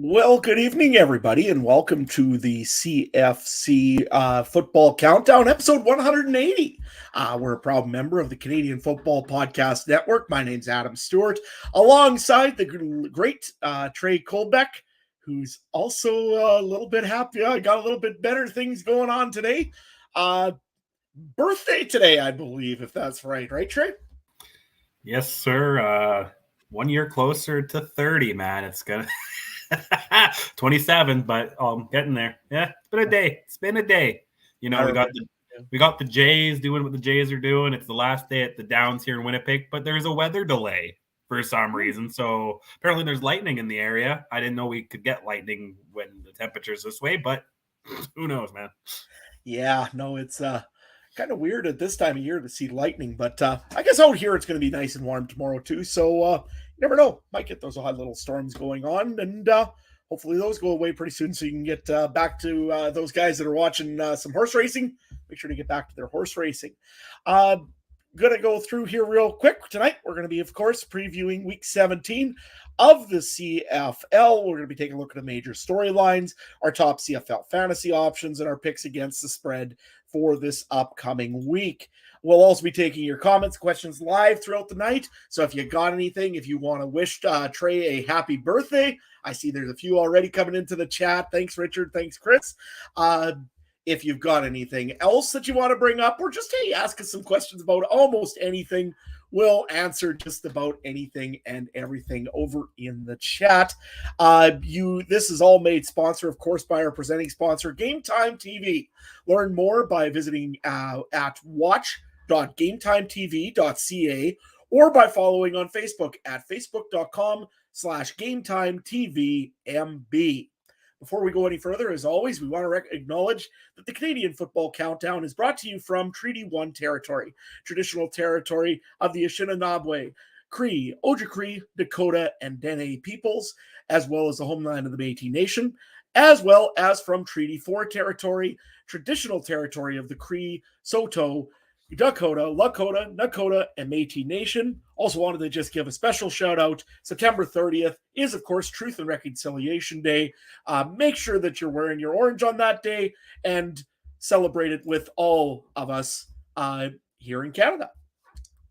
Well, good evening, everybody, and welcome to the CFC Football Countdown, episode 180. We're a proud member of the Canadian Football Podcast Network. My name's Adam Stewart, alongside the great Trey Colbeck, who's also a little bit happy. Got a little bit better things going on today. Birthday today, I believe, if that's right. Right, Trey? Yes, sir. 1 year closer to 30, man. It's gonna 27, but getting there. Yeah, it's been a day. You know, we got the Jays doing what the Jays are doing. It's the last day at the Downs here in Winnipeg, but there's a weather delay for some reason. So apparently there's lightning in the area. I didn't know we could get lightning when the temperature's this way, but who knows, man? Yeah, no, it's kind of weird at this time of year to see lightning, but I guess out here it's going to be nice and warm tomorrow too. So you never know, might get those hot little storms going on, and hopefully those go away pretty soon, so you can get back to those guys that are watching some horse racing. Make sure to get back to their horse racing. Gonna go through here real quick tonight. We're going to be, of course, previewing week 17 of the CFL. We're going to be taking a look at the major storylines, our top CFL fantasy options, and our picks against the spread for this upcoming week. We'll also be taking your comments, questions live throughout the night. So if you got anything, if you want to wish Trey a happy birthday, I see there's a few already coming into the chat. Thanks, Richard. Thanks, Chris. If you've got anything else that you want to bring up, or just, hey, ask us some questions about almost anything, we'll answer just about anything and everything over in the chat. This is all made sponsor, of course, by our presenting sponsor, Game Time TV. Learn more by visiting at watch.gametimetv.ca or by following on Facebook at facebook.com/GameTimeTVMB. Before we go any further, as always, we want to acknowledge that the Canadian Football Countdown is brought to you from Treaty 1 territory, traditional territory of the Anishinaabe, Cree, Ojibwe, Dakota, and Dene peoples, as well as the homeland of the Métis Nation, as well as from Treaty 4 territory, traditional territory of the Cree, Saulteaux, Dakota, Lakota, Nakota, and Métis Nation. Also wanted to just give a special shout out. September 30th is, of course, Truth and Reconciliation Day. Make sure that you're wearing your orange on that day and celebrate it with all of us here in Canada.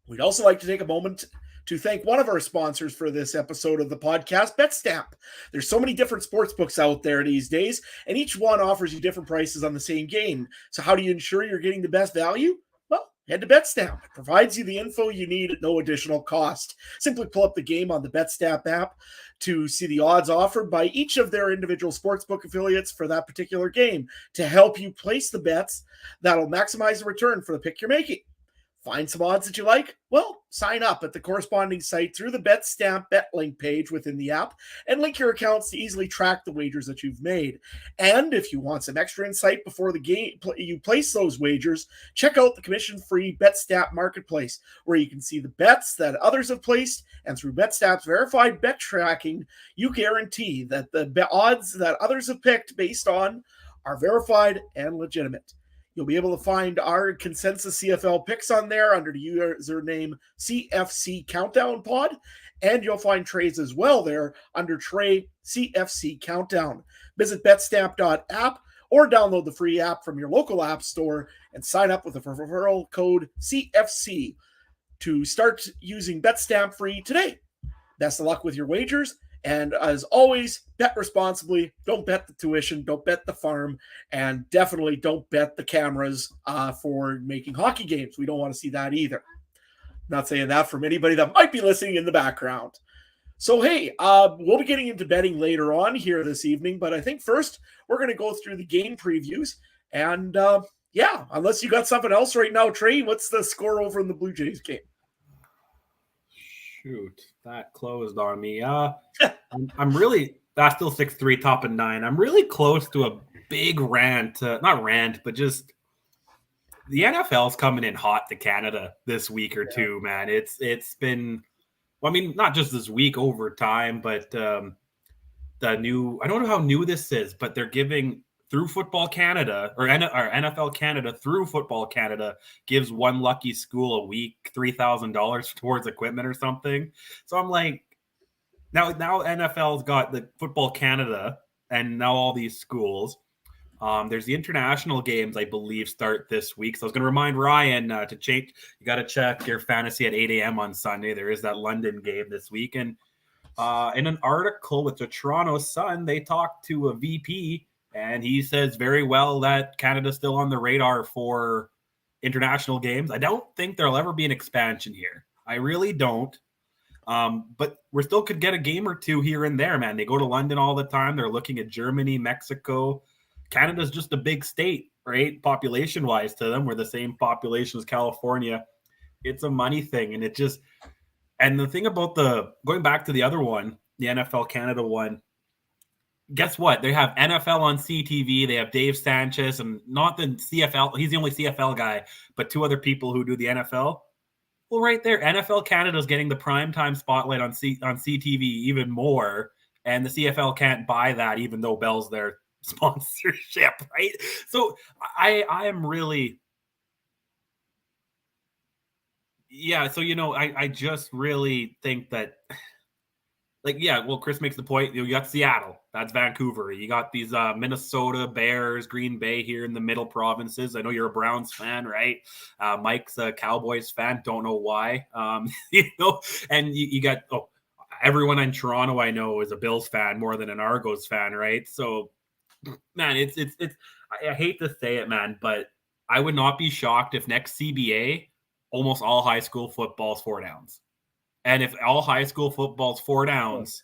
We'd also like to take a moment to thank one of our sponsors for this episode of the podcast, BetStamp. There's so many different sports books out there these days, and each one offers you different prices on the same game. So how do you ensure you're getting the best value? Well, head to BetStamp. It provides you the info you need at no additional cost. Simply pull up the game on the BetStamp app to see the odds offered by each of their individual sportsbook affiliates for that particular game to help you place the bets that'll maximize the return for the pick you're making. Find some odds that you like? Well, sign up at the corresponding site through the BetStamp Bet link page within the app and link your accounts to easily track the wagers that you've made. And if you want some extra insight before the game you place those wagers, check out the commission-free BetStamp Marketplace, where you can see the bets that others have placed, and through BetStamp's verified bet tracking, you guarantee that the odds that others have picked based on are verified and legitimate. You'll be able to find our consensus CFL picks on there under the username CFC Countdown Pod, and you'll find Trey's as well there under Trey CFC Countdown. Visit betstamp.app or download the free app from your local app store and sign up with the referral code CFC to start using BetStamp free today. Best of luck with your wagers. And as always, bet responsibly. Don't bet the tuition. Don't bet the farm. And definitely don't bet the cameras for making hockey games. We don't want to see that either. Not saying that from anybody that might be listening in the background. So, hey, we'll be getting into betting later on here this evening. But I think first we're going to go through the game previews. And, yeah, unless you got something else right now, Trey, what's the score over in the Blue Jays game? Shoot, that closed on me. I'm really that's still 6-3, top and 9. I'm really close to a big rant, not rant, but just the NFL's coming in hot to Canada this week or two, man. It's been, well, I mean, not just this week, over time, but the new, I don't know how new this is, but they're giving through Football Canada or NFL Canada through Football Canada gives one lucky school a week $3,000 towards equipment or something. So I'm like, Now NFL's got the Football Canada and now all these schools. There's the international games, I believe, start this week. So I was going to remind Ryan to change. You got to check your fantasy at 8 a.m. on Sunday. There is that London game this week. And in an article with the Toronto Sun, they talked to a VP, and he says very well that Canada's still on the radar for international games. I don't think there'll ever be an expansion here. I really don't. But we still could get a game or two here and there, man. They go to London all the time. They're looking at Germany, Mexico. Canada's just a big state, right? Population-wise to them. We're the same population as California. It's a money thing. And and the thing about going back to the other one, the NFL Canada one, guess what? They have NFL on CTV. They have Dave Sanchez and not the CFL. He's the only CFL guy, but two other people who do the NFL. Well, right there, NFL Canada is getting the primetime spotlight on CTV even more, and the CFL can't buy that, even though Bell's their sponsorship, right? So I am really, yeah. So I just really think that, like, yeah. Well, Chris makes the point. You got Seattle, that's Vancouver. You got these Minnesota, Bears, Green Bay here in the middle provinces. I know you're a Browns fan, right? Mike's a Cowboys fan. Don't know why. And you got everyone in Toronto I know is a Bills fan more than an Argos fan, right? So, man, it's. I hate to say it, man, but I would not be shocked if next CBA almost all high school football's 4 downs. And if all high school football's 4 downs,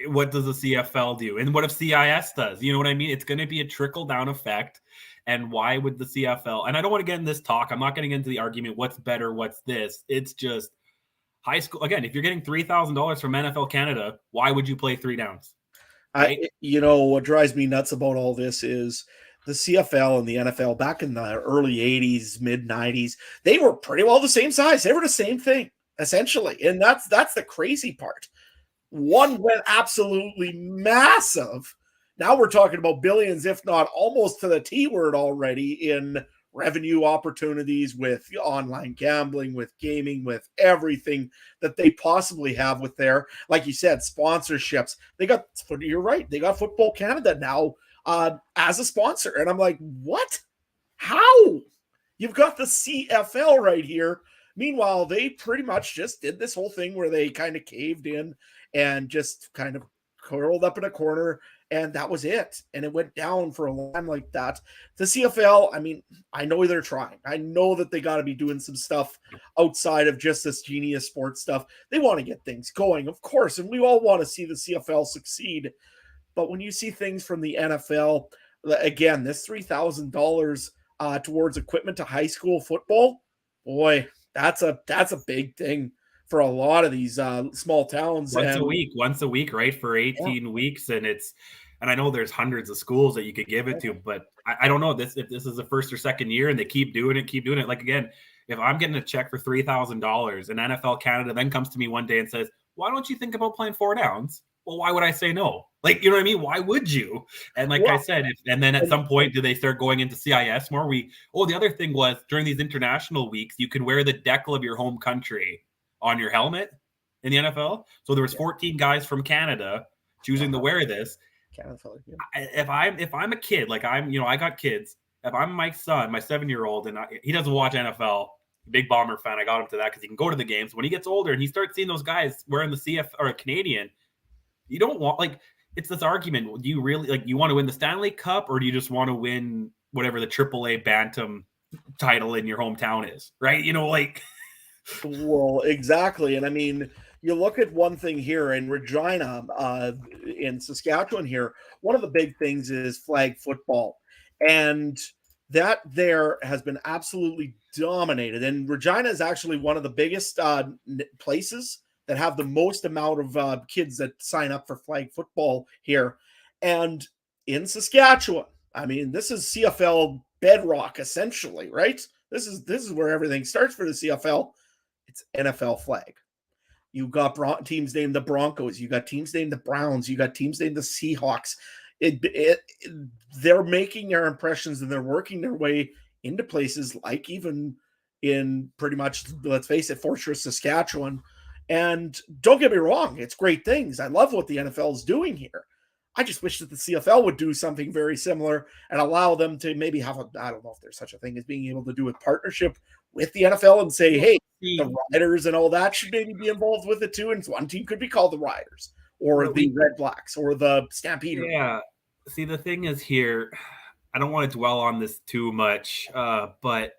what does the CFL do? And what if CIS does? You know what I mean? It's going to be a trickle-down effect. And why would the CFL – and I don't want to get in this talk. I'm not getting into the argument, what's better, what's this. It's just high school – again, if you're getting $3,000 from NFL Canada, why would you play 3 downs? Right? What drives me nuts about all this is the CFL and the NFL back in the early 80s, mid-90s, they were pretty well the same size. They were the same thing. Essentially, and that's the crazy part. One went absolutely massive. Now we're talking about billions, if not almost to the T word already, in revenue opportunities with online gambling, with gaming, with everything that they possibly have with their, like you said, sponsorships. You're right, they got Football Canada now as a sponsor. And I'm like, what? How? You've got the CFL right here. Meanwhile, they pretty much just did this whole thing where they kind of caved in and just kind of curled up in a corner, and that was it. And it went down for a time like that. The CFL, I mean, I know they're trying. I know that they got to be doing some stuff outside of just this Genius Sports stuff. They want to get things going, of course, and we all want to see the CFL succeed. But when you see things from the NFL, again, this $3,000 towards equipment to high school football, boy, that's a big thing for a lot of these small towns. Once a week, right? For 18 weeks. And I know there's hundreds of schools that you could give it to, but I don't know if this is the first or second year and they keep doing it. Like, again, if I'm getting a check for $3,000 and NFL Canada then comes to me one day and says, why don't you think about playing 4 downs? Well, why would I say no? Like, you know what I mean? Why would you? And like I said, and then at some point, do they start going into CIS more? The other thing was during these international weeks, you could wear the decal of your home country on your helmet in the NFL. So there was 14 guys from Canada choosing to wear this. If I'm a kid, like I got kids. If I'm my son, my 7-year-old, and he doesn't watch NFL, big Bomber fan, I got him to that because he can go to the games. When he gets older and he starts seeing those guys wearing the CF or Canadian, you don't want, like, it's this argument. Do you really, like, you want to win the Stanley Cup, or do you just want to win whatever the AAA Bantam title in your hometown is, right? Well, exactly. And I mean, you look at one thing here in Regina, in Saskatchewan here, one of the big things is flag football. And that there has been absolutely dominated. And Regina is actually one of the biggest places that have the most amount of kids that sign up for flag football here. And in Saskatchewan, I mean, this is CFL bedrock, essentially, right? This is where everything starts for the CFL. It's NFL flag. You got teams named the Broncos. You got teams named the Browns. You got teams named the Seahawks. They're making their impressions and they're working their way into places like even in pretty much, let's face it, Fortress, Saskatchewan. And don't get me wrong, it's great things. I love what the NFL is doing here. I just wish that the CFL would do something very similar and allow them to maybe have I don't know if there's such a thing as being able to do a partnership with the NFL and say, hey, the Riders and all that should maybe be involved with it too. And one team could be called the Riders or the Red Blacks or the Stampeders. Yeah. See, the thing is here, I don't want to dwell on this too much, but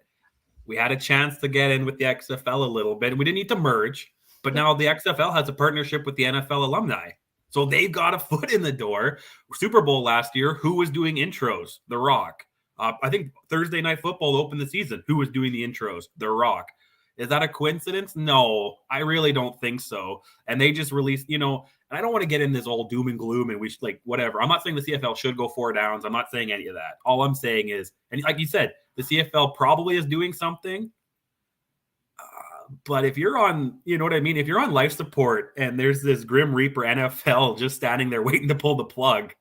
we had a chance to get in with the XFL a little bit. We didn't need to merge, but now the XFL has a partnership with the NFL alumni. So they've got a foot in the door. Super Bowl last year, who was doing intros? The Rock. I think Thursday Night Football opened the season. Who was doing the intros? The Rock. Is that a coincidence? No, I really don't think so. And they just released, and I don't want to get in this all doom and gloom and we should whatever. I'm not saying the CFL should go 4 downs. I'm not saying any of that. All I'm saying is, and like you said, the CFL probably is doing something. But if you're on, you know what I mean? If you're on life support and there's this Grim Reaper NFL just standing there waiting to pull the plug,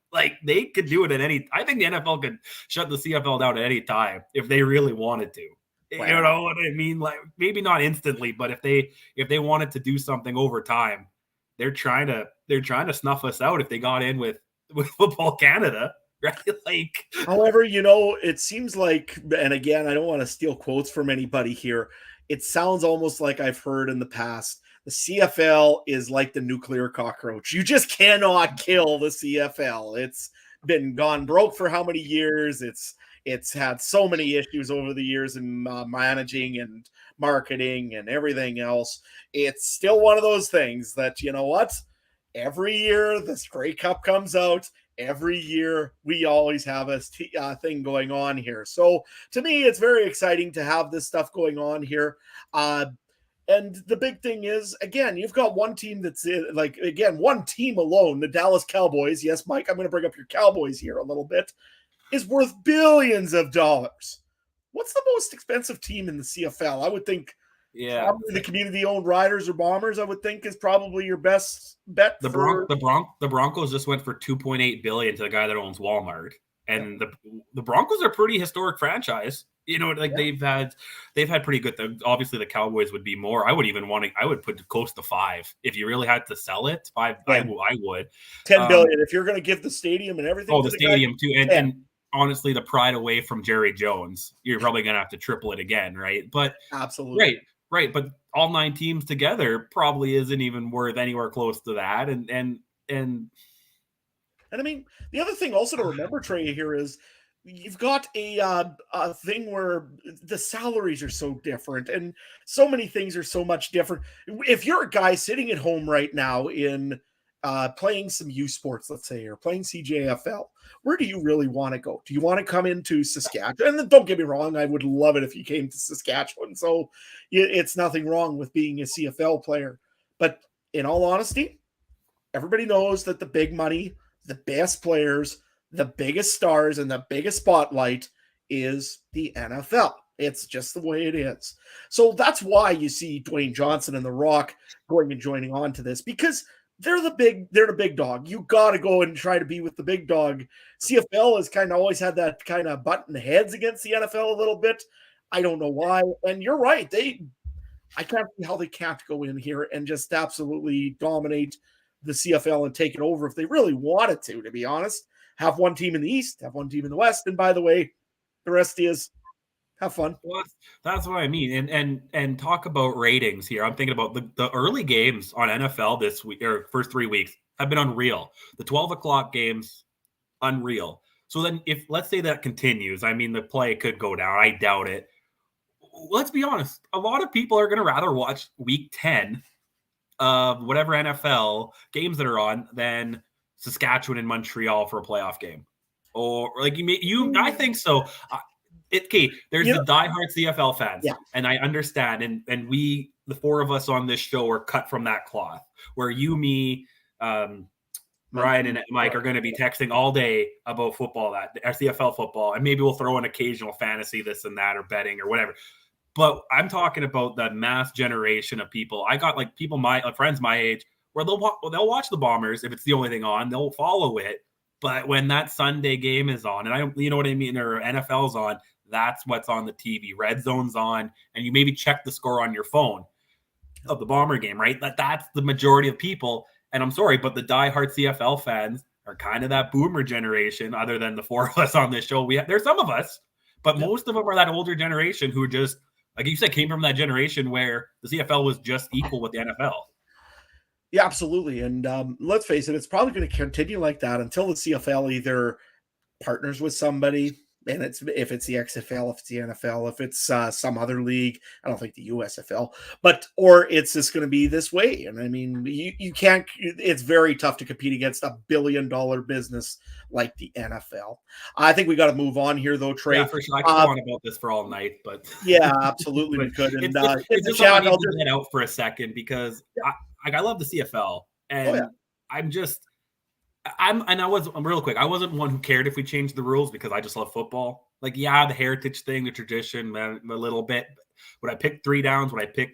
they could do it at any. I think the NFL could shut the CFL down at any time if they really wanted to. Wow. You know what I mean? Maybe not instantly, but if they wanted to do something over time, they're trying to snuff us out if they got in with Football Canada. Right? However, it seems like, and again, I don't want to steal quotes from anybody here. It sounds almost like I've heard in the past, the CFL is like the nuclear cockroach. You just cannot kill the CFL. It's been gone broke for how many years? It's had so many issues over the years in managing and marketing and everything else. It's still one of those things that, you know what? Every year the Grey Cup comes out. Every year, we always have a thing going on here. So to me, it's very exciting to have this stuff going on here. And the big thing is, again, you've got one team that's one team alone, the Dallas Cowboys. Yes, Mike, I'm going to bring up your Cowboys here a little bit, is worth billions of dollars. What's the most expensive team in the CFL? I would think probably the community-owned Riders or Bombers, I would think, is probably your best bet. The Broncos just went for $2.8 billion to the guy that owns Walmart, and the Broncos are a pretty historic franchise. They've had pretty good. Obviously, the Cowboys would be more. I would put close to 5 if you really had to sell it. 5, I would. $10 billion if you're going to give the stadium and everything. Oh, the stadium too, and honestly, the pride away from Jerry Jones, you're probably going to have to triple it again, right? But absolutely. Right, but all 9 teams together probably isn't even worth anywhere close to that. And I mean, the other thing also to remember, Trey, here is you've got a thing where the salaries are so different and so many things are so much different. If you're a guy sitting at home right now in playing some U Sports, let's say, or playing CJFL, where do you really want to go? Do you want to come into Saskatchewan? And don't get me wrong, I would love it if you came to Saskatchewan. So it's nothing wrong with being a CFL player. But in all honesty, everybody knows that the big money, the best players, the biggest stars, and the biggest spotlight is the NFL. It's just the way it is. So that's why you see Dwayne Johnson and The Rock going and joining on to this, because they're the big dog. You got to go and try to be with the big dog. CFL has kind of always had that kind of button heads against the NFL a little bit. I don't know why. And you're right. I can't see how they can't go in here and just absolutely dominate the CFL and take it over if they really wanted to be honest. Have one team in the East, have one team in the West. And by the way, the rest is have fun. Well, that's what I mean. And talk about ratings here. I'm thinking about the early games on NFL this week, or first 3 weeks, have been unreal. The 12 o'clock games, unreal. So then if let's say that continues, I mean, the play could go down. I doubt it. Let's be honest. A lot of people are going to rather watch week 10 of whatever NFL games that are on than Saskatchewan and Montreal for a playoff game. Or I think so. There's the diehard CFL fans, and I understand, and we, the 4 of us on this show, are cut from that cloth. Where you, me, Ryan, and Mike are going to be texting all day about football, CFL football, and maybe we'll throw an occasional fantasy, this and that, or betting or whatever. But I'm talking about that mass generation of people. I got people friends my age where they'll watch the Bombers if it's the only thing on. They'll follow it, but when that Sunday game is on, and you know what I mean, or NFL's on. That's what's on the TV. Red Zone's on, and you maybe check the score on your phone. of the Bomber game, right? That's the majority of people. And I'm sorry, but the diehard CFL fans are kind of that boomer generation, other than the four of us on this show. There's some of us, but most of them are that older generation who just, like you said, came from that generation where the CFL was just equal with the NFL. Yeah, absolutely. And let's face it, it's probably going to continue like that until the CFL either partners with somebody, and if it's the XFL, if it's the NFL, if it's some other league. I don't think the USFL, or it's just going to be this way. And I mean, you can't. It's very tough to compete against a $1 billion business like the NFL. I think we got to move on here, though, Trey. Yeah, for sure. I could go on about this for all night, but yeah, absolutely, we could. And it's just something I need to get out for a second because I love the CFL, and I'm real quick. I wasn't one who cared if we changed the rules because I just love football. Like, the heritage thing, the tradition, a little bit. Would I pick 3 downs? Would I pick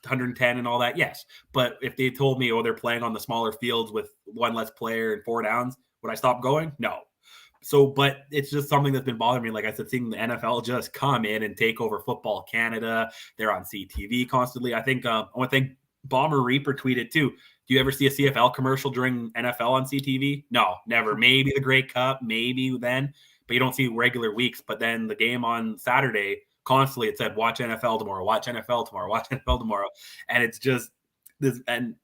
110 and all that? Yes. But if they told me, they're playing on the smaller fields with 1 less player and 4 downs, would I stop going? No. So, but it's just something that's been bothering me. Like I said, seeing the NFL just come in and take over Football Canada. They're on CTV constantly. I think I want to thank Bomber Reaper tweeted too. Do you ever see a CFL commercial during NFL on CTV? No, never. Maybe the Grey Cup, maybe then, but you don't see regular weeks. But then the game on Saturday, constantly it said, watch NFL tomorrow, watch NFL tomorrow, watch NFL tomorrow. And it's just this, and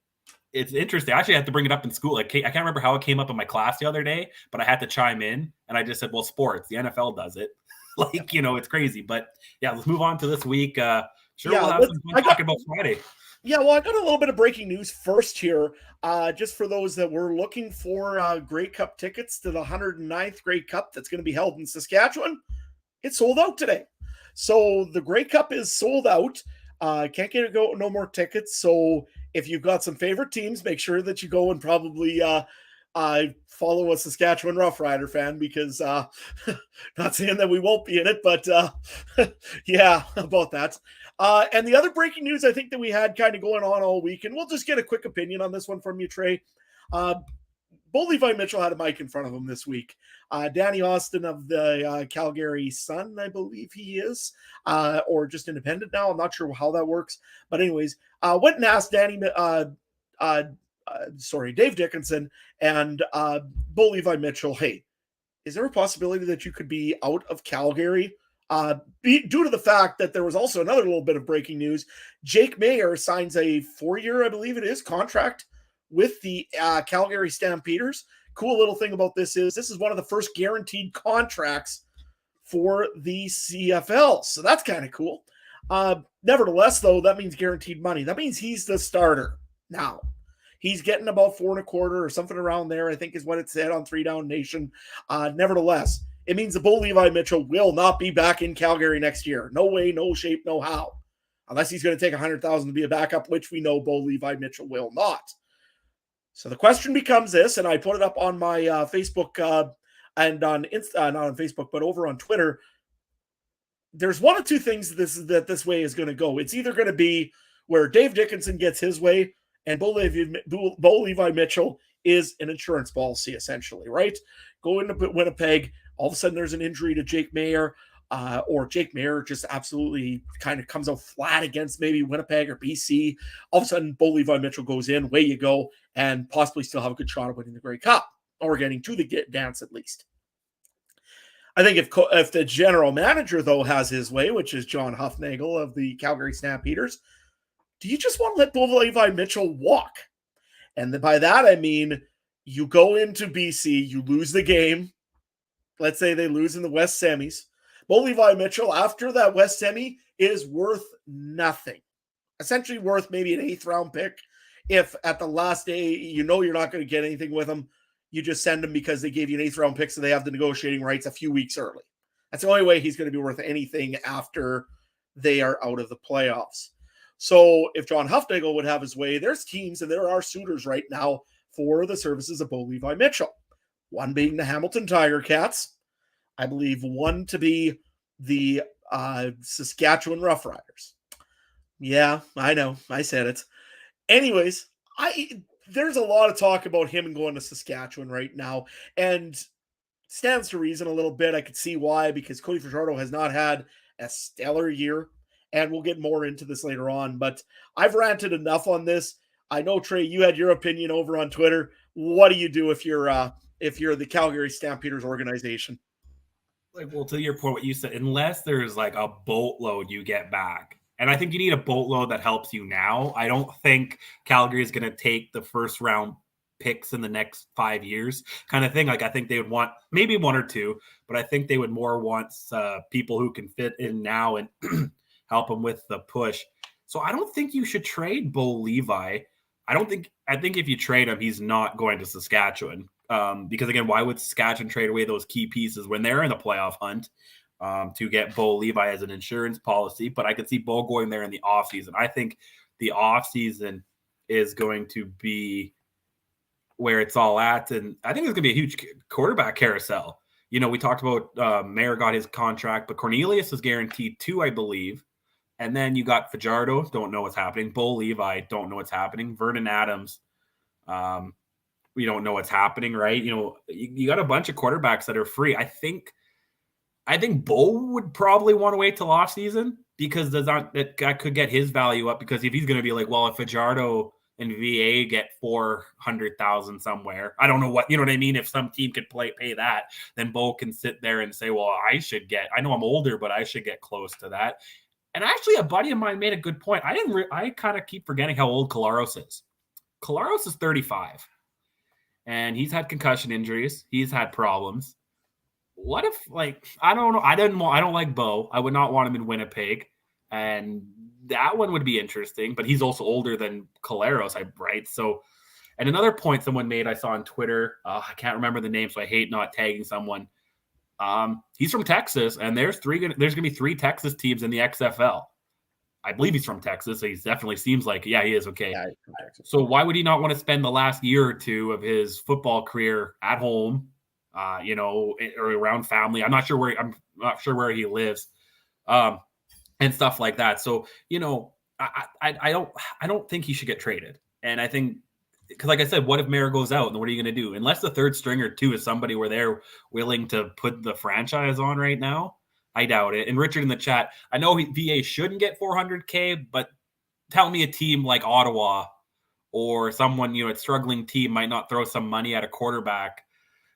it's interesting. I actually had to bring it up in school. Like, I can't remember how it came up in my class the other day, but I had to chime in and I just said, well, sports, the NFL does it. It's crazy. But yeah, let's move on to this week. We'll have some fun talking about Friday. Yeah, well, I got a little bit of breaking news first here. Just for those that were looking for Grey Cup tickets to the 109th Grey Cup that's going to be held in Saskatchewan, it's sold out today. So the Grey Cup is sold out. Can't get no more tickets. So if you've got some favorite teams, make sure that you go and probably follow a Saskatchewan Roughrider fan, because not saying that we won't be in it, but yeah, about that. And the other breaking news I think that we had kind of going on all week, and we'll just get a quick opinion on this one from you, Trey. Bo Levi Mitchell had a mic in front of him this week. Danny Austin of the Calgary Sun, I believe he is, or just independent now. I'm not sure how that works. But anyways, went and asked Dave Dickinson and Bo Levi Mitchell, hey, is there a possibility that you could be out of Calgary? Due to the fact that there was also another little bit of breaking news. Jake Maier signs a 4-year, I believe it is, contract with the Calgary Stampeders. Cool little thing about this is one of the first guaranteed contracts for the CFL. So that's kind of cool. Nevertheless, though, that means guaranteed money. That means he's the starter now. He's getting about 4.25 or something around there, I think is what it said on 3 Down Nation. Nevertheless, it means that Bo Levi Mitchell will not be back in Calgary next year. No way, no shape, no how. Unless he's going to take $100,000 to be a backup, which we know Bo Levi Mitchell will not. So the question becomes this, and I put it up on my Facebook and on Insta, not on Facebook, but over on Twitter. There's one of two things this way is going to go. It's either going to be where Dave Dickinson gets his way, and Bo Levi Mitchell is an insurance policy, essentially, right? Go into Winnipeg. All of a sudden, there's an injury to Jake Maier, or Jake Maier just absolutely kind of comes out flat against maybe Winnipeg or BC. All of a sudden, Bo Levi Mitchell goes in, way you go, and possibly still have a good shot of winning the Grey Cup, or getting to the dance at least. I think if the general manager, though, has his way, which is John Hufnagel of the Calgary Stampeders, do you just want to let Bo Levi Mitchell walk? And by that, I mean, you go into BC, you lose the game. Let's say they lose in the West semis. Bo Levi Mitchell, after that West semi, is worth nothing. Essentially worth maybe an 8th round pick. If at the last day, you're not going to get anything with him, you just send him because they gave you an 8th round pick, so they have the negotiating rights a few weeks early. That's the only way he's going to be worth anything after they are out of the playoffs. So if John Hufnagel would have his way, there's teams and there are suitors right now for the services of Bo Levi Mitchell. One being the Hamilton Tiger Cats. I believe one to be the Saskatchewan Roughriders. Yeah, I know. I said it. Anyways, there's a lot of talk about him going to Saskatchewan right now. And stands to reason a little bit. I could see why, because Cody Fajardo has not had a stellar year. and we'll get more into this later on. But I've ranted enough on this. I know, Trey, you had your opinion over on Twitter. What do you do if you're the Calgary Stampeders organization? Like, well, to your point, what you said, unless there's like a boatload you get back, and I think you need a boatload that helps you now. I don't think Calgary is going to take the first round picks in the next 5 years kind of thing. Like, I think they would want maybe one or two, but I think they would more want people who can fit in now and help them with the push. So I don't think you should trade Bo Levi. I think if you trade him, he's not going to Saskatchewan. Because again, why would Saskatchewan trade away those key pieces when they're in the playoff hunt to get Bo Levi as an insurance policy? But I could see Bo going there in the offseason. I think the offseason is going to be where it's all at. And I think it's going to be a huge quarterback carousel. You know, we talked about Mayer got his contract, but Cornelius is guaranteed 2, I believe. And then you got Fajardo, don't know what's happening. Bo Levi, don't know what's happening. Vernon Adams, we don't know what's happening, right? You know, you got a bunch of quarterbacks that are free. I think Bo would probably want to wait till off season because that could get his value up. Because if he's going to be like, well, if Fajardo and VA get 400,000 somewhere, I don't know what, you know what I mean? If some team could pay that, then Bo can sit there and say, well, I know I'm older, but I should get close to that. And actually, a buddy of mine made a good point. I kind of keep forgetting how old Collaros is. Collaros is 35. And he's had concussion injuries. He's had problems. What if, like, I don't know. I don't like Bo. I would not want him in Winnipeg. And that one would be interesting. But he's also older than Collaros, right? So, and another point someone made I saw on Twitter. I can't remember the name, so I hate not tagging someone. He's from Texas, and there's going to be 3 Texas teams in the XFL. I believe he's from Texas, so he definitely seems like, yeah, he is. Okay. Yeah, so why would he not want to spend the last year or two of his football career at home, or around family? I'm not sure where he lives, and stuff like that. So, you know, I don't think he should get traded. And I think, because like I said, what if Mayer goes out, and what are you going to do? Unless the third stringer too is somebody where they're willing to put the franchise on right now, I doubt it. And Richard in the chat, I know VA shouldn't get $400K, but tell me a team like Ottawa or someone, a struggling team might not throw some money at a quarterback.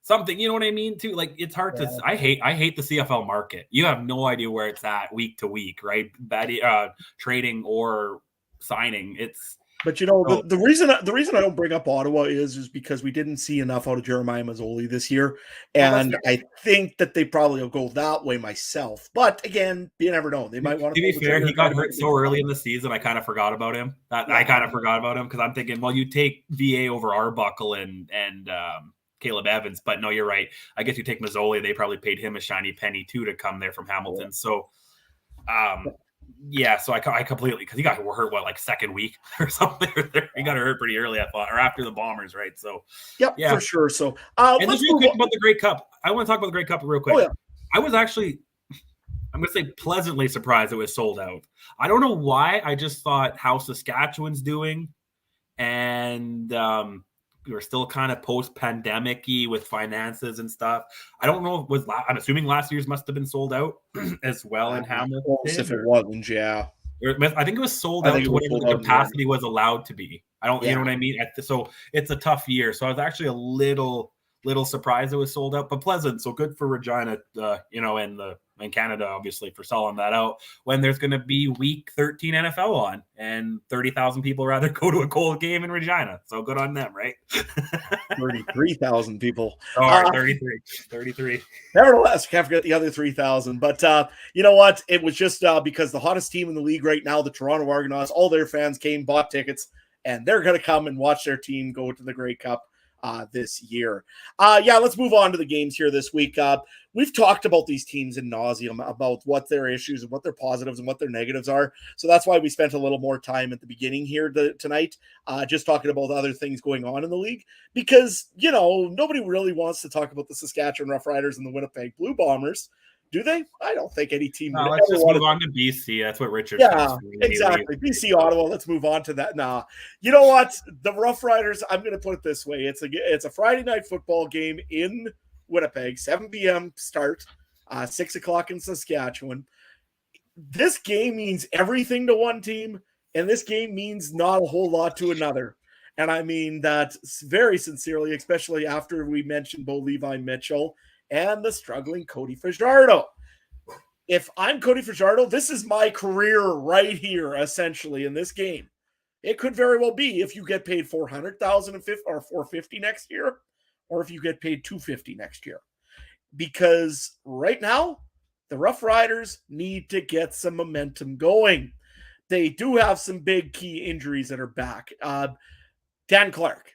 Something, you know what I mean? Too, like, it's hard to. I hate the CFL market. You have no idea where it's at week to week, right? That trading or signing, it's. But the reason I don't bring up Ottawa is because we didn't see enough out of Jeremiah Mazzoli this year, and I think that they probably will go that way myself. But again, you never know; they might want to. To be fair, he got hurt so early in the season. I kind of forgot about him. I kind of forgot about him because I'm thinking, well, you take VA over Arbuckle and Caleb Evans, but no, you're right. I guess you take Mazzoli; they probably paid him a shiny penny too to come there from Hamilton. Yeah. So, yeah, so I completely, because he got hurt like second week or something. He got hurt pretty early, I thought, or after the Bombers, right? So yeah, for sure. So and let's real quick about the Grey Cup. I want to talk about the Grey Cup real quick. Oh, yeah. I was actually, I'm going to say, pleasantly surprised it was sold out. I don't know why. I just thought how Saskatchewan's doing, and we're still kind of post-pandemic-y with finances and stuff. I don't know if I'm assuming last year's must have been sold out as well in Hamilton. If it wasn't, yeah. I think it was sold out to whatever the capacity was allowed to be. You know what I mean? So it's a tough year. So I was actually a little surprised it was sold out, but pleasant. So good for Regina, and Canada, obviously, for selling that out when there's going to be week 13 NFL on and 30,000 people rather go to a cold game in Regina. So good on them, right? 33,000 people. Oh, 33. Nevertheless, can't forget the other 3,000. But you know what? It was just because the hottest team in the league right now, the Toronto Argonauts, all their fans came, bought tickets, and they're going to come and watch their team go to the Grey Cup this year. Let's move on to the games here this week. We've talked about these teams in nauseum about what their issues and what their positives and what their negatives are. So that's why we spent a little more time at the beginning here tonight, just talking about other things going on in the league, because, nobody really wants to talk about the Saskatchewan Roughriders and the Winnipeg Blue Bombers. Do they? I don't think any team. No, let's just move on to BC. That's what Richard. Yeah, exactly. BC, Ottawa. Let's move on to that. Nah, you know what? The Rough Riders. I'm going to put it this way: it's a Friday night football game in Winnipeg, 7 p.m. start, 6 o'clock in Saskatchewan. this game means everything to one team, and this game means not a whole lot to another. And I mean that very sincerely, especially after we mentioned Bo Levi Mitchell and the struggling Cody Fajardo. If I'm Cody Fajardo, this is my career right here, essentially, in this game. It could very well be if you get paid $400,000 or $450 next year, or if you get paid $250 next year. Because right now, the Rough Riders need to get some momentum going. They do have some big key injuries that are back. Dan Clark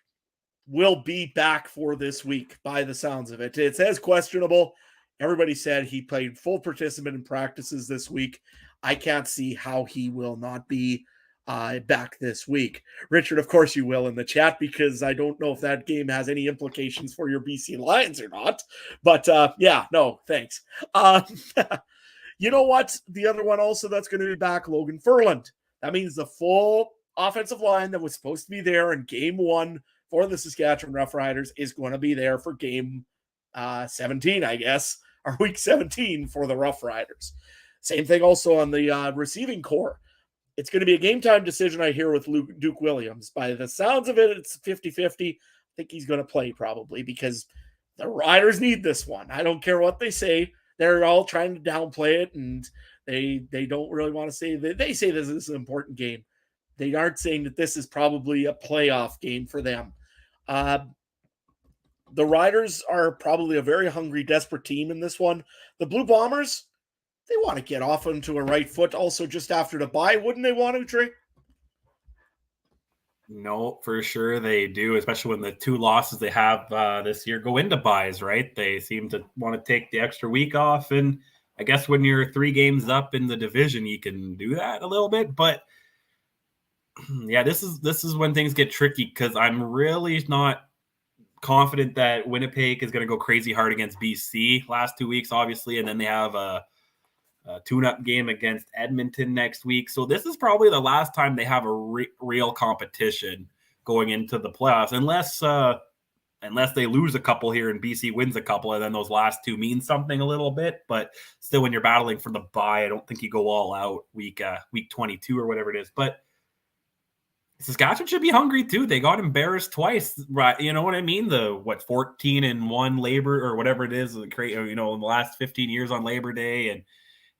will be back for this week by the sounds of it. It says questionable. Everybody said he played full participant in practices this week. I can't see how he will not be back this week. Richard, of course you will in the chat, because I don't know if that game has any implications for your BC Lions or not. But yeah, no, thanks. You know what? The other one also that's going to be back, Logan Furland. That means the full offensive line that was supposed to be there in game 1 for the Saskatchewan Roughriders is going to be there for game 17, I guess, or week 17 for the Roughriders. Same thing also on the receiving core. It's going to be a game time decision, I hear, with Duke Williams. By the sounds of it, it's 50-50. I think he's going to play probably, because the Riders need this one. I don't care what they say. They're all trying to downplay it, and they don't really want to say that. They say this is an important game. They aren't saying that this is probably a playoff game for them. The Riders are probably a very hungry, desperate team in this one. The Blue Bombers, they want to get off onto a right foot also just after the bye. Wouldn't they want to, Trey? No, for sure they do, especially when the 2 losses they have this year go into buys, right? They seem to want to take the extra week off, and I guess when you're 3 games up in the division, you can do that a little bit. But yeah, this is when things get tricky, because I'm really not confident that Winnipeg is going to go crazy hard against BC last 2 weeks, obviously, and then they have a tune-up game against Edmonton next week. So this is probably the last time they have a real competition going into the playoffs, unless they lose a couple here and BC wins a couple, and then those last 2 mean something a little bit. But still, when you're battling for the bye, I don't think you go all out week 22 or whatever it is. But Saskatchewan should be hungry too. They got embarrassed twice, right? You know what I mean? The 14-1 Labor or whatever it is, in the last 15 years on Labor Day, and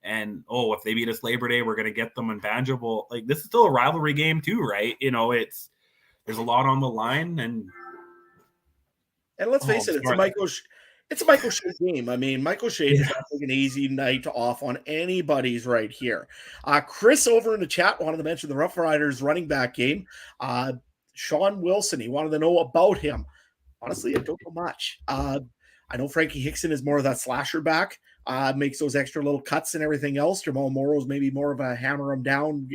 if they beat us Labor Day, we're going to get them unbangeable. Like, this is still a rivalry game too, right? There's a lot on the line, and let's face it, it's a Michael Shea game. I mean, Michael Shea does not take an easy night off on anybody's right here. Chris over in the chat wanted to mention the Rough Riders running back game. Sean Wilson, he wanted to know about him. Honestly, I don't know much. I know Frankie Hickson is more of that slasher back, makes those extra little cuts and everything else. Jamal Morrow's maybe more of a hammer him down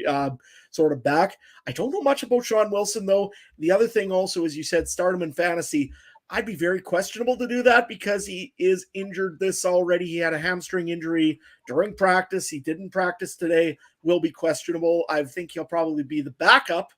sort of back. I don't know much about Sean Wilson, though. The other thing also, as you said, start him in fantasy. I'd be very questionable to do that, because he is injured this already. He had a hamstring injury during practice. He didn't practice today. Will be questionable. I think he'll probably be the backup,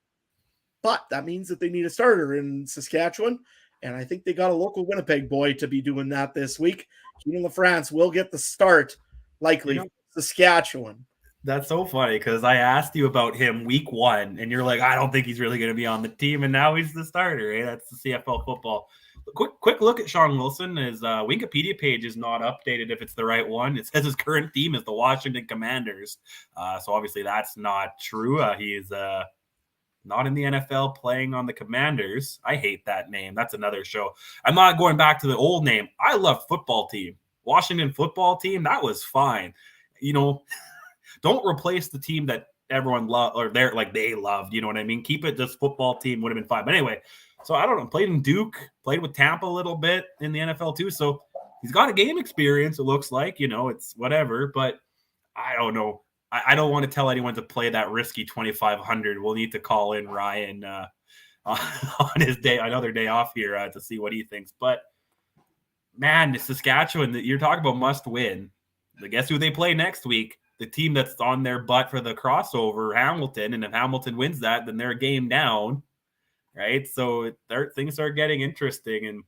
but that means that they need a starter in Saskatchewan. And I think they got a local Winnipeg boy to be doing that this week. Keenan LaFrance will get the start, likely, Saskatchewan. That's so funny, because I asked you about him week 1, and you're like, I don't think he's really going to be on the team, and now he's the starter. Right? That's the CFL football. Quick look at Sean Wilson. His Wikipedia page is not updated if it's the right one. It says his current team is the Washington Commanders. So obviously that's not true. He is not in the NFL playing on the Commanders. I hate that name. That's another show. I'm not going back to the old name. I love football team. Washington football team, that was fine. Don't replace the team that everyone loved, or they loved. You know what I mean? Keep it just football team would have been fine. But anyway, so I don't know. Played in Duke, played with Tampa a little bit in the NFL too. So he's got a game experience, it looks like. It's whatever. But I don't know. I don't want to tell anyone to play that risky 2,500. We'll need to call in Ryan on his another day off here to see what he thinks. But man, the Saskatchewan, you're talking about must win. Guess who they play next week? The team that's on their butt for the crossover, Hamilton. And if Hamilton wins that, then they're a game down, right? So things are getting interesting, and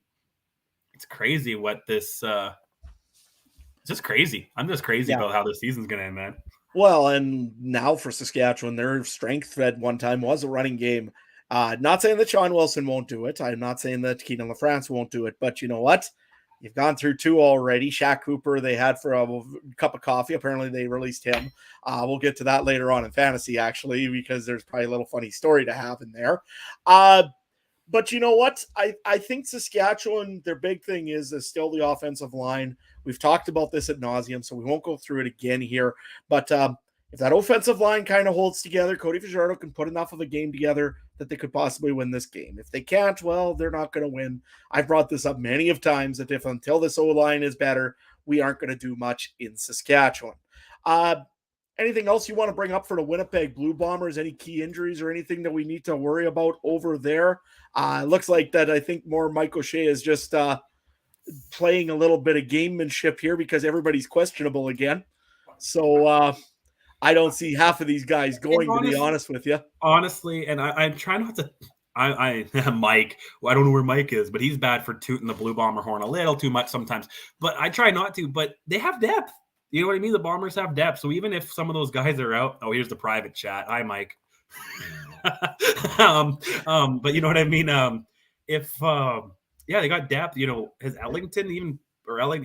it's crazy what this. It's just crazy. I'm just crazy about how the season's gonna end, man. Well, and now for Saskatchewan, their strength at one time was a running game. Not saying that Sean Wilson won't do it. I'm not saying that Keenan LaFrance won't do it. But you know what? You've gone through two already. Shaq Cooper, they had for a cup of coffee. Apparently, they released him. We'll get to that later on in fantasy, actually, because there's probably a little funny story to have in there. But you know what? I think Saskatchewan, their big thing is still the offensive line. We've talked about this ad nauseum, so we won't go through it again here. But if that offensive line kind of holds together, Cody Fajardo can put enough of a game together that they could possibly win this game. If they can't, well, they're not going to win. I've brought this up many of times that if until this O-line is better, we aren't going to do much in Saskatchewan. Anything else you want to bring up for the Winnipeg Blue Bombers? Any key injuries or anything that we need to worry about over there? It looks like that I think more Mike O'Shea is just playing a little bit of gamemanship here because everybody's questionable again. So I don't see half of these guys going, to be honest with you. Honestly, and I'm trying not to Mike, well, I don't know where Mike is, but he's bad for tooting the Blue Bomber horn a little too much sometimes. But I try not to, but they have depth. You know what I mean? The Bombers have depth. So even if some of those guys are out, here's the private chat. Hi, Mike. But you know what I mean? They got depth. You know, has Ellington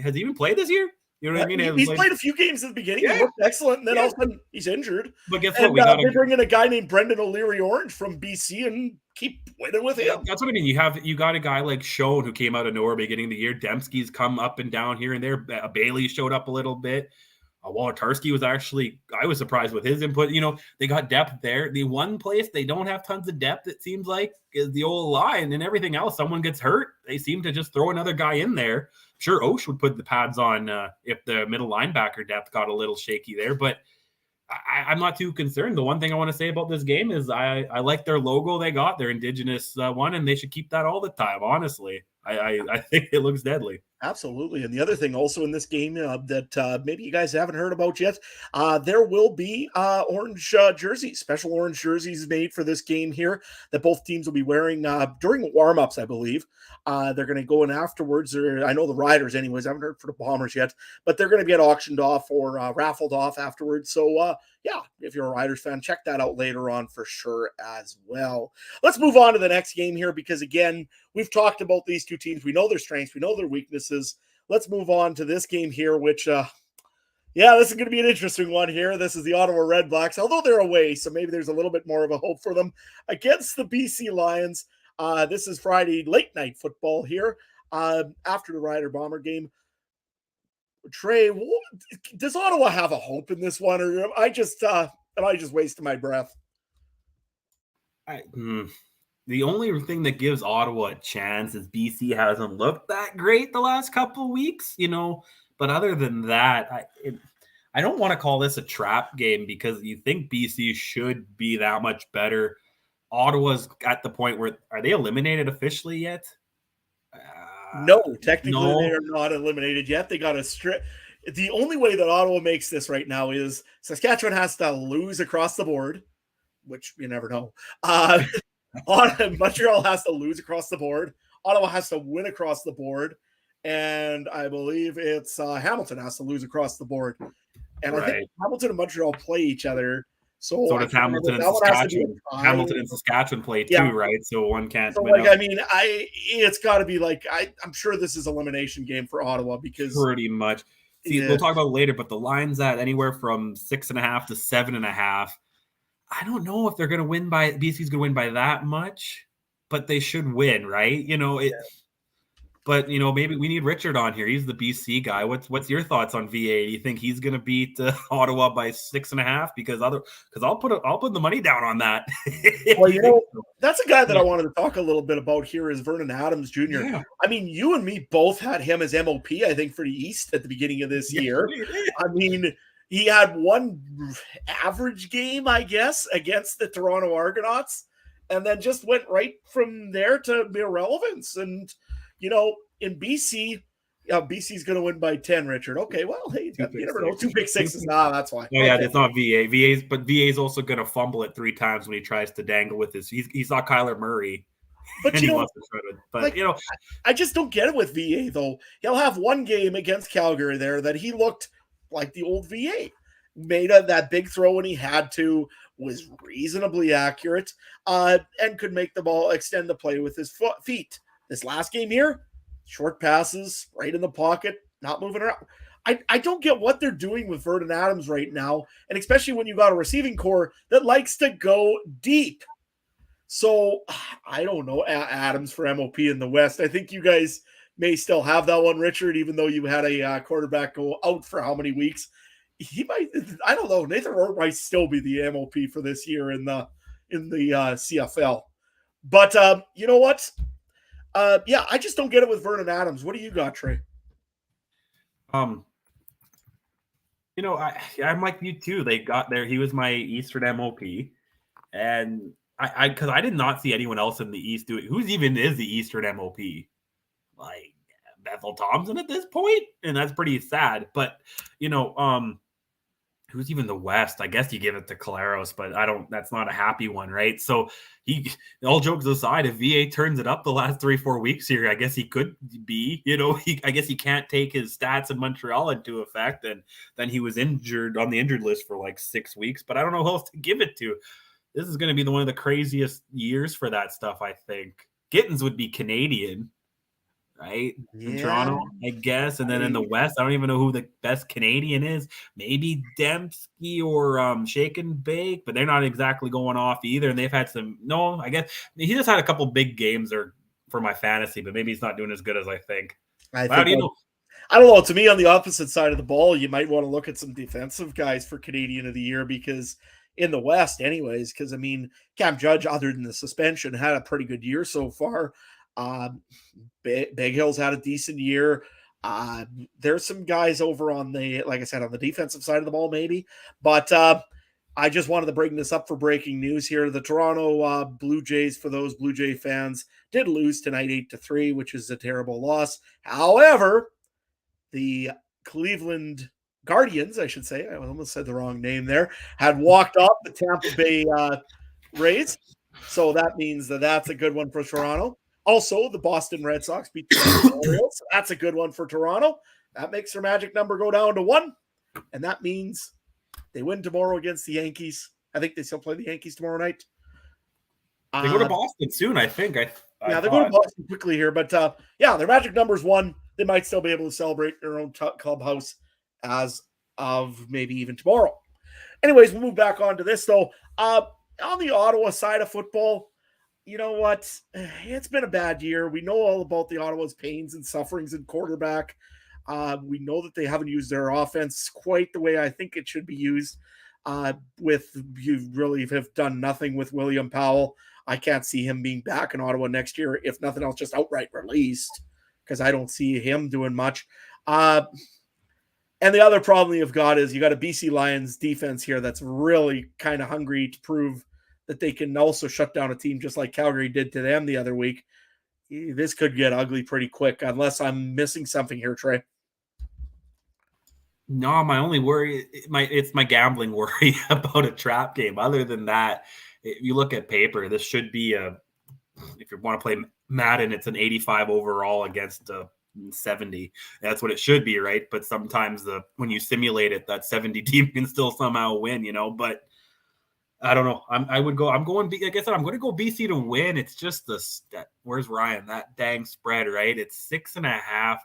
has he even played this year? You know what I mean? He's played a few games at the beginning. Yeah. He looked excellent, and then all of a sudden he's injured. But guess what? They bring in a guy named Brendan O'Leary-Orange from BC and keep winning with him. That's what I mean. You got a guy like Schoen who came out of nowhere beginning of the year. Demsky's come up and down here and there. Bailey showed up a little bit. Wolotarski was I was surprised with his input. You know, they got depth there. The one place they don't have tons of depth, it seems like, is the old line, and everything else. Someone gets hurt, they seem to just throw another guy in there. Sure, Osh would put the pads on if the middle linebacker depth got a little shaky there, but I'm not too concerned. The one thing I want to say about this game is I like their logo they got, their indigenous one, and they should keep that all the time, honestly. I think it looks deadly. Absolutely. And the other thing also in this game that maybe you guys haven't heard about yet, there will be orange jerseys, special orange jerseys made for this game here that both teams will be wearing during warm-ups, I believe. They're going to go in afterwards. I know the Riders anyways. I haven't heard for the Bombers yet, but they're going to get auctioned off or raffled off afterwards. So, yeah, if you're a Riders fan, check that out later on for sure as well. Let's move on to the next game here because, again, we've talked about these two teams. We know their strengths. We know their weaknesses. Let's move on to this game here, which, this is going to be an interesting one here. This is the Ottawa Redblacks, although they're away, so maybe there's a little bit more of a hope for them against the BC Lions. This is Friday late night football here after the Rider Bomber game. Trey, does Ottawa have a hope in this one, or am I just wasting my breath? The only thing that gives Ottawa a chance is BC hasn't looked that great the last couple of weeks, you know. But other than that, I don't want to call this a trap game because you think BC should be that much better. Ottawa's at the point where are they eliminated officially yet? No, technically they are not eliminated yet. They got a strip. The only way that Ottawa makes this right now is Saskatchewan has to lose across the board, which you never know. Montreal has to lose across the board. Ottawa has to win across the board. And I believe it's Hamilton has to lose across the board. And I think Hamilton and Montreal play each other. So does Hamilton and Saskatchewan. Hamilton and Saskatchewan play too, right? So one can't. So it's got to be like I'm sure this is elimination game for Ottawa because pretty much. See, we'll talk about it later, but the line's at anywhere from 6.5 to 7.5. I don't know if they're going to win by BC's going to win by that much, but they should win, right? You know it. But, you know, maybe we need Richard on here. He's the BC guy. What's your thoughts on VA? Do you think he's going to beat Ottawa by 6.5? Because I'll put the money down on that. Well, you know, that's a guy that I wanted to talk a little bit about here is Vernon Adams Jr. Yeah. I mean, you and me both had him as MOP, I think, for the East at the beginning of this year. I mean, he had one average game, I guess, against the Toronto Argonauts, and then just went right from there to irrelevance. And you know, in BC, BC's going to win by 10, Richard. Okay, well, hey, you never know. 2 pick sixes. Nah, that's fine. Yeah, it's not VA. VA's also going to fumble it 3 times when he tries to dangle with his. He's not Kyler Murray. But you know, I just don't get it with VA though. He'll have one game against Calgary there that he looked like the old VA. made that big throw when he had to, was reasonably accurate, and could make the ball extend the play with his feet. This last game here, short passes, right in the pocket, not moving around. I don't get what they're doing with Vernon Adams right now, and especially when you got a receiving core that likes to go deep. So I don't know, Adams for MOP in the West. I think you guys may still have that one, Richard, even though you had a quarterback go out for how many weeks. He might, I don't know, Nathan Rourke might still be the MOP for this year in the CFL. But you know what? Yeah, I just don't get it with Vernon Adams. What do you got, Trey? I'm like you too. They got there. He was my Eastern MOP, and because I did not see anyone else in the East do it. Who's even is the Eastern MOP? Like Bethel Thompson at this point, and that's pretty sad. But who's even the West? I guess you give it to Caleros, but I don't. That's not a happy one, right? So all jokes aside, if VA turns it up the last 3-4 weeks here, I guess he could be. I guess he can't take his stats in Montreal into effect, and then he was injured on the injured list for like 6 weeks. But I don't know who else to give it to. This is going to be one of the craziest years for that stuff. I think Gittins would be Canadian. Right? In Toronto, I guess. And then in the West, I don't even know who the best Canadian is. Maybe Demsky or Shake and Bake, but they're not exactly going off either. And they've had I guess he just had a couple big games for my fantasy, but maybe he's not doing as good as I think. I don't know. To me, on the opposite side of the ball, you might want to look at some defensive guys for Canadian of the Year, because in the West anyways, because I mean, Cam Judge, other than the suspension, had a pretty good year so far. Big Hill's had a decent year. There's some guys over on like I said, on the defensive side of the ball, maybe. But I just wanted to bring this up for breaking news here. The Toronto Blue Jays, for those Blue Jay fans, did lose tonight 8-3, which is a terrible loss. However, the Cleveland Guardians, I should say, I almost said the wrong name there, had walked off the Tampa Bay Rays. So that means that's a good one for Toronto. Also, the Boston Red Sox beat the Orioles. So that's a good one for Toronto. That makes their magic number go down to 1. And that means they win tomorrow against the Yankees. I think they still play the Yankees tomorrow night. They go to Boston soon, I think. They're going to Boston quickly here. But, their magic number is 1. They might still be able to celebrate their own clubhouse as of maybe even tomorrow. Anyways, we'll move back on to this, though. On the Ottawa side of football, you know what? It's been a bad year. We know all about the Ottawa's pains and sufferings in quarterback. We know that they haven't used their offense quite the way I think it should be used. You really have done nothing with William Powell. I can't see him being back in Ottawa next year, if nothing else, just outright released, because I don't see him doing much. And the other problem you've got is you got a BC Lions defense here that's really kind of hungry to prove that they can also shut down a team just like Calgary did to them the other week. This could get ugly pretty quick, unless I'm missing something here, Trey. No, my only worry, it's my gambling worry about a trap game. Other than that, if you look at paper, this should be if you want to play Madden, it's an 85 overall against a 70. That's what it should be, right? But sometimes when you simulate it, that 70 team can still somehow win, But I don't know. I'm going, like I said, I'm going to go BC to win. It's just where's Ryan? That dang spread, right? It's 6.5.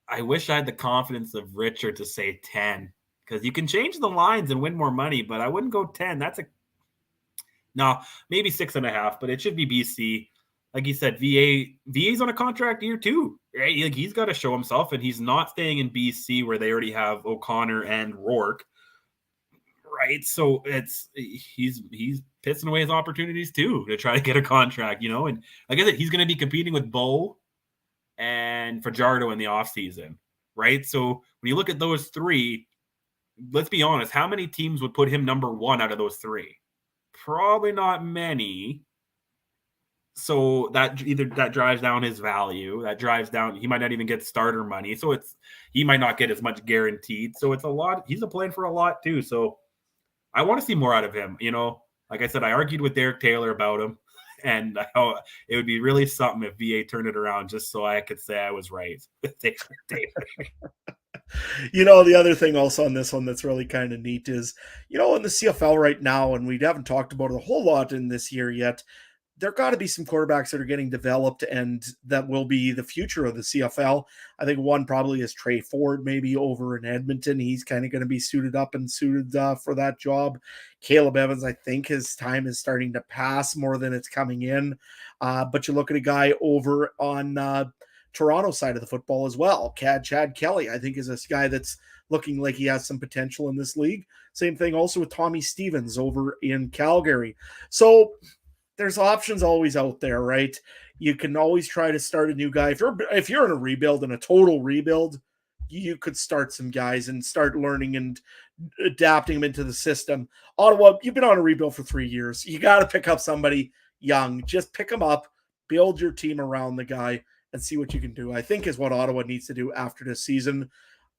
I wish I had the confidence of Richard to say 10, because you can change the lines and win more money, but I wouldn't go 10. Maybe 6.5, but it should be BC. Like you said, VA's on a contract year too, right? Like he's got to show himself, and he's not staying in BC where they already have O'Connor and Rourke. Right, so he's pissing away his opportunities too to try to get a contract, and like I said, he's going to be competing with Bo and Fajardo in the offseason, right? So when you look at those three, let's be honest, how many teams would put him number 1 out of those 3? Probably not many. So that drives down his value. That drives down. He might not even get starter money. So he might not get as much guaranteed. So it's a lot. He's playing for a lot too. So I want to see more out of him. Like I said, I argued with Derek Taylor about him, and it would be really something if VA turned it around just so I could say I was right with Derek Taylor. The other thing also on this one that's really kind of neat is, in the CFL right now, and we haven't talked about it a whole lot in this year yet, there got to be some quarterbacks that are getting developed and that will be the future of the CFL. I think one probably is Trey Ford, maybe over in Edmonton. He's kind of going to be suited up and suited for that job. Caleb Evans, I think his time is starting to pass more than it's coming in. But you look at a guy over on Toronto side of the football as well. Chad Kelly, I think, is a guy that's looking like he has some potential in this league. Same thing also with Tommy Stevens over in Calgary. So there's options always out there, right? You can always try to start a new guy. If you're in a rebuild, in a total rebuild, you could start some guys and start learning and adapting them into the system. Ottawa, you've been on a rebuild for 3 years. You got to pick up somebody young. Just pick them up, build your team around the guy, and see what you can do. I think is what Ottawa needs to do after this season.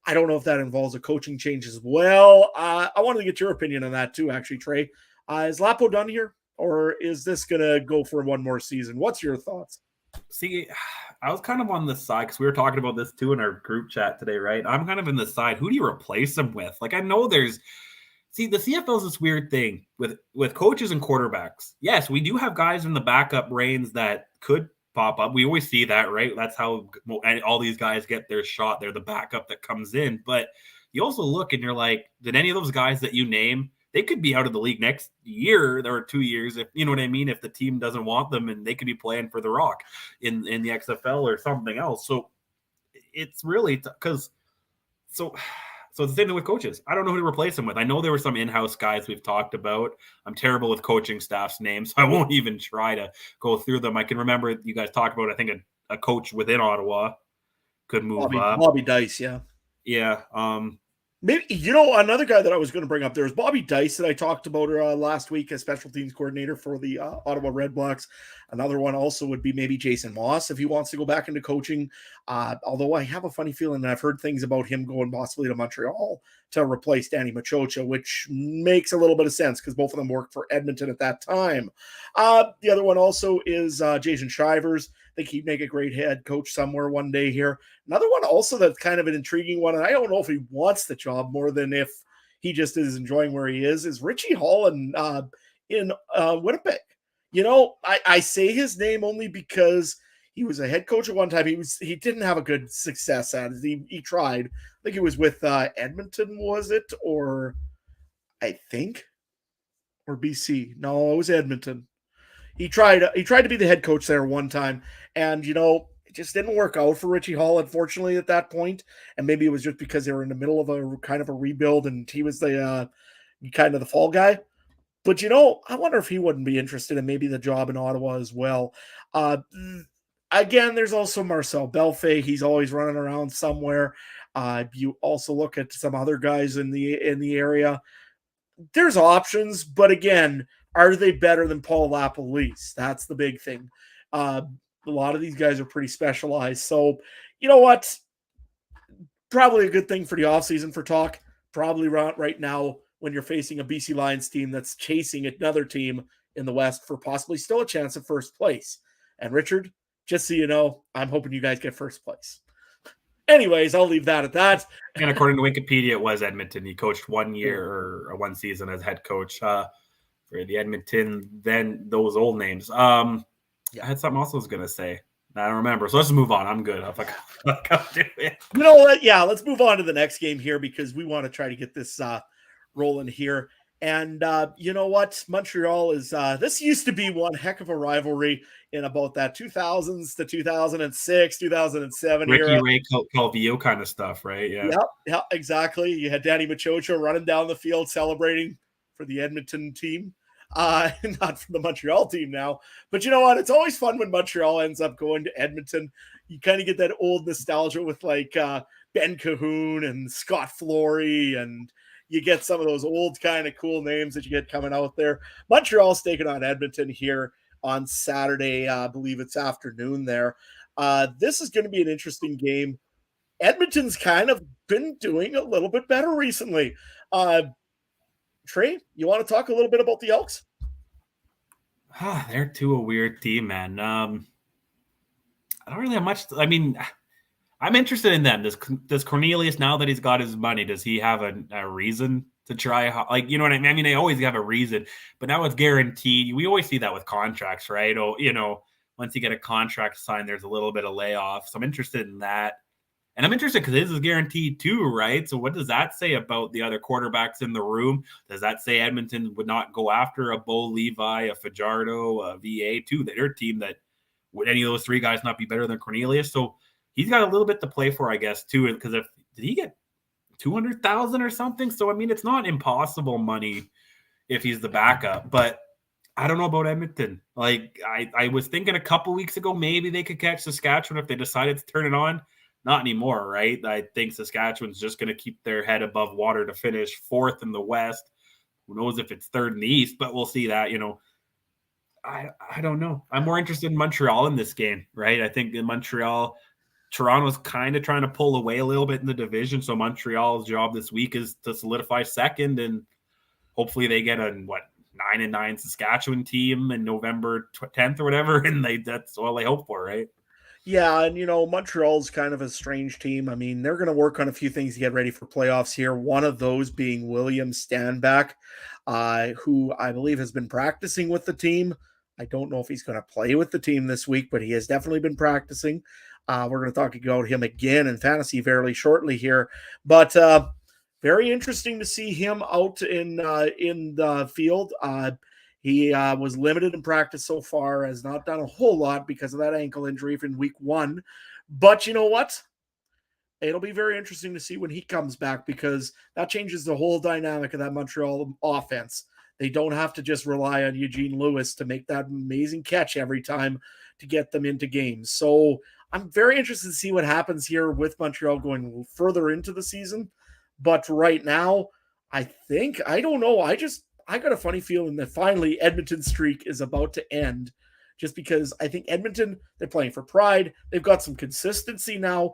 I don't know if that involves a coaching change as well. I wanted to get your opinion on that too, actually, Trey. Is Lapo done here? Or is this going to go for one more season? What's your thoughts? See, I was kind of on the side because we were talking about this too in our group chat today, right? I'm kind of in the side. Who do you replace him with? Like, I know the CFL is this weird thing with coaches and quarterbacks. Yes, we do have guys in the backup reins that could pop up. We always see that, right? That's how all these guys get their shot. They're the backup that comes in. But you also look and you're like, did any of those guys that you name, they could be out of the league next year or 2 years, if you know what I mean, if the team doesn't want them, and they could be playing for the Rock in the XFL or something else. So it's really because so it's the same thing with coaches. I don't know who to replace them with. I know there were some in-house guys we've talked about. I'm terrible with coaching staff's names, so I won't even try to go through them. I can remember you guys talked about, I think, a coach within Ottawa could move up. Bobby Dice, yeah. Yeah. Maybe, another guy that I was going to bring up there is Bobby Dice that I talked about last week as special teams coordinator for the Ottawa Redblacks. Another one also would be maybe Jason Moss if he wants to go back into coaching. Although I have a funny feeling that I've heard things about him going possibly to Montreal to replace Danny Machocha, which makes a little bit of sense because both of them worked for Edmonton at that time. The other one also is Jason Shivers. I think he'd make a great head coach somewhere one day here. Another one also that's kind of an intriguing one, and I don't know if he wants the job more than if he just is enjoying where he is Richie Hall in Winnipeg. I say his name only because he was a head coach at one time. He didn't have a good success at it. He tried. I think he was with Edmonton, was it? Or I think, or BC. No, it was Edmonton. He tried to be the head coach there one time, and it just didn't work out for Richie Hall, unfortunately, at that point. And maybe it was just because they were in the middle of a kind of a rebuild, and he was the kind of the fall guy. But I wonder if he wouldn't be interested in maybe the job in Ottawa as well. Again, there's also Marcel Belfay. He's always running around somewhere. You also look at some other guys in the area. There's options, but again, are they better than Paul LaPolice? That's the big thing. A lot of these guys are pretty specialized. So, you know what? Probably a good thing for the offseason for talk. Probably right now when you're facing a BC Lions team that's chasing another team in the West for possibly still a chance at first place. And Richard, just so you know, I'm hoping you guys get first place. Anyways, I'll leave that at that. And according to Wikipedia, it was Edmonton. He coached 1 year or 1 season as head coach for the Edmonton, then those old names. I had something else I was going to say. I don't remember. So let's move on. I'm good. I'll do it. You know what? Yeah, let's move on to the next game here because we want to try to get this rolling here. And you know what? Montreal is this used to be one heck of a rivalry in about that 2000s to 2006, 2007 Ricky era. Ray Calvillo kind of stuff, right? Yeah, exactly. You had Danny Machocha running down the field celebrating for the Edmonton team. Not for the Montreal team now, but you know what? It's always fun when Montreal ends up going to Edmonton. You kind of get that old nostalgia with like Ben Cahoon and Scott Flory, and you get some of those old kind of cool names that you get coming out there. Montreal's taking on Edmonton here on Saturday. I believe it's afternoon there. This is going to be an interesting game. Edmonton's kind of been doing a little bit better recently. Trey, you want to talk a little bit about the Elks? They're a weird team, man. I don't really have much. I mean, I'm interested in them. Does Cornelius, now that he's got his money, does he have a reason to try? Like, you know what I mean? I mean, they always have a reason, but now it's guaranteed. We always see that with contracts, right? Oh, you know, once you get a contract signed, there's a little bit of layoff. So I'm interested in that. And I'm interested because his is guaranteed too, right? So what does that say about the other quarterbacks in the room? Does that say Edmonton would not go after a Bo Levi, a Fajardo, a VA too? Their team, that would any of those three guys not be better than Cornelius? So he's got a little bit to play for, I guess, too. Because did he get 200,000 or something? So I mean, it's not impossible money if he's the backup, but I don't know about Edmonton. Like I was thinking a couple weeks ago, maybe they could catch Saskatchewan if they decided to turn it on. Not anymore, right? I think Saskatchewan's just going to keep their head above water to finish 4th in the West. Who knows if it's 3rd in the East, but we'll see that, you know. I don't know. I'm more interested in Montreal in this game, right? I think in Montreal, Toronto's kind of trying to pull away a little bit in the division. So Montreal's job this week is to solidify 2nd, and hopefully they get a 9-9 Saskatchewan team in November 10th or whatever, and that's all they hope for, right? Yeah, and Montreal's kind of a strange team. I mean, they're going to work on a few things to get ready for playoffs here. One of those being William Stanback, who I believe has been practicing with the team. I don't know if he's going to play with the team this week, but he has definitely been practicing. We're going to talk about him again in fantasy fairly shortly here, but very interesting to see him out in the field. He was limited in practice so far, has not done a whole lot because of that ankle injury from week 1. But you know what? It'll be very interesting to see when he comes back, because that changes the whole dynamic of that Montreal offense. They don't have to just rely on Eugene Lewis to make that amazing catch every time to get them into games. So I'm very interested to see what happens here with Montreal going further into the season. But right now, I don't know. I got a funny feeling that finally Edmonton's streak is about to end, just because I think Edmonton, they're playing for pride. They've got some consistency now.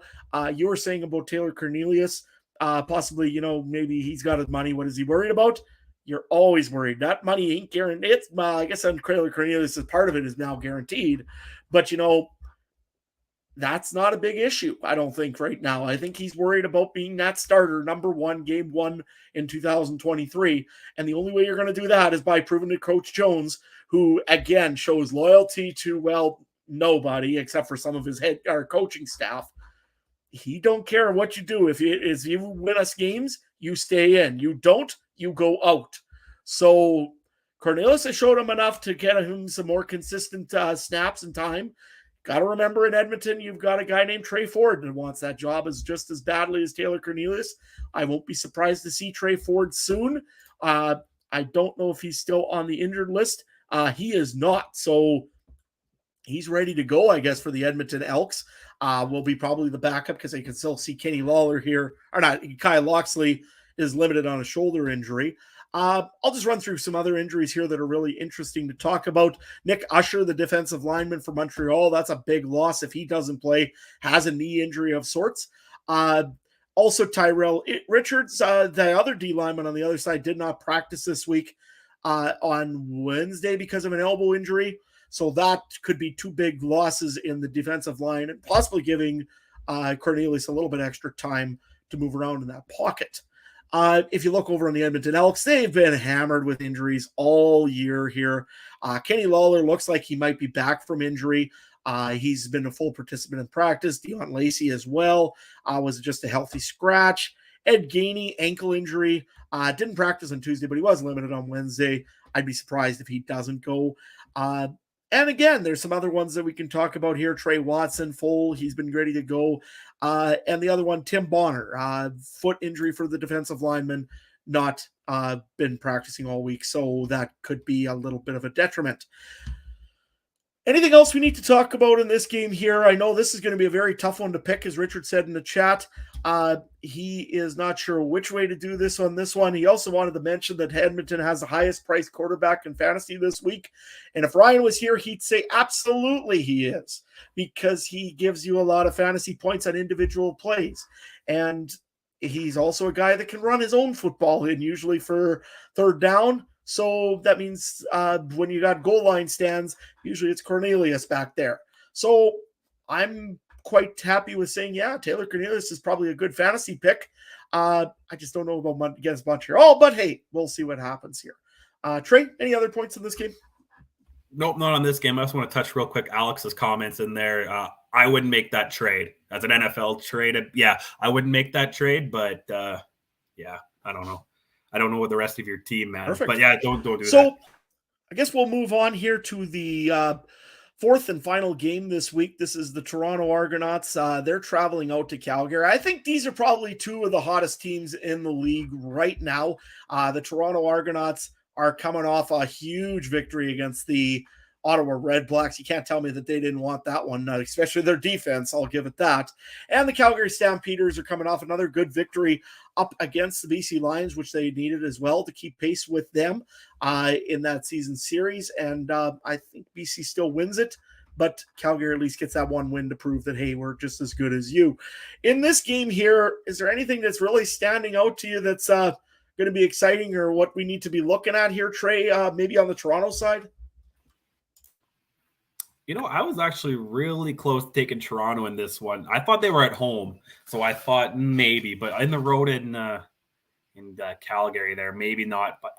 You were saying about Taylor Cornelius, possibly, maybe he's got his money. What is he worried about? You're always worried. That money ain't guaranteed. It's, I guess on Taylor Cornelius, part of it is now guaranteed. But, that's not a big issue, I don't think, right now. I think he's worried about being that starter, number 1, game 1 in 2023. And the only way you're going to do that is by proving to Coach Jones, who, again, shows loyalty to, well, nobody except for some of his coaching staff. He don't care what you do. If you win us games, you stay in. You don't, you go out. So Cornelius has showed him enough to get him some more consistent snaps and time. Got to remember, in Edmonton, you've got a guy named Trey Ford that wants that job just as badly as Taylor Cornelius. I won't be surprised to see Trey Ford soon. I don't know if he's still on the injured list. He is not. So he's ready to go, I guess, for the Edmonton Elks. Will be probably the backup, because I can still see Kenny Lawler here. Or not, Kyle Loxley is limited on a shoulder injury. I'll just run through some other injuries here that are really interesting to talk about. Nick Usher, the defensive lineman for Montreal, that's a big loss if he doesn't play, has a knee injury of sorts. Also, Tyrell Richards, the other D lineman on the other side, did not practice this week on Wednesday because of an elbow injury. So that could be 2 big losses in the defensive line, and possibly giving Cornelius a little bit extra time to move around in that pocket. If you look over on the Edmonton Elks, they've been hammered with injuries all year here. Kenny Lawler looks like he might be back from injury. He's been a full participant in practice. Dion Lacey as well was just a healthy scratch. Ed Gainey, ankle injury. Didn't practice on Tuesday, but he was limited on Wednesday. I'd be surprised if he doesn't go. And again, there's some other ones that we can talk about here. Trey Watson, full. He's been ready to go. And the other one, Tim Bonner, foot injury for the defensive lineman, not been practicing all week. So that could be a little bit of a detriment. Anything else we need to talk about in this game here? I know this is going to be a very tough one to pick, as Richard said in the chat. He is not sure which way to do this on this one. He also wanted to mention that Edmonton has the highest priced quarterback in fantasy this week. And if Ryan was here, he'd say absolutely he is, because he gives you a lot of fantasy points on individual plays. And he's also a guy that can run his own football in, usually for third down. So that means when you got goal line stands, usually it's Cornelius back there. So I'm quite happy with saying, yeah, Taylor Cornelius is probably a good fantasy pick. I just don't know about against Montreal, but hey, we'll see what happens here. Trey, any other points in this game? Nope, not on this game. I just want to touch real quick Alex's comments in there. I wouldn't make that trade as an NFL trade. Yeah, I wouldn't make that trade, but yeah, I don't know. I don't know what the rest of your team, man. Perfect. But yeah, don't do that. So I guess we'll move on here to the fourth and final game this week. This is the Toronto Argonauts. They're traveling out to Calgary. I think these are probably two of the hottest teams in the league right now. The Toronto Argonauts are coming off a huge victory against the Ottawa Red Blacks. You can't tell me that they didn't want that one, especially their defense. I'll give it that. And the Calgary Stampeders are coming off another good victory up against the BC Lions, which they needed as well to keep pace with them in that season series. And I think BC still wins it, but Calgary at least gets that one win to prove that, hey, we're just as good as you. In this game here, is there anything that's really standing out to you that's going to be exciting or what we need to be looking at here, Trey, maybe on the Toronto side? You know, I was actually really close to taking Toronto in this one. I thought they were at home, so I thought maybe, but in the road in Calgary there, maybe not. But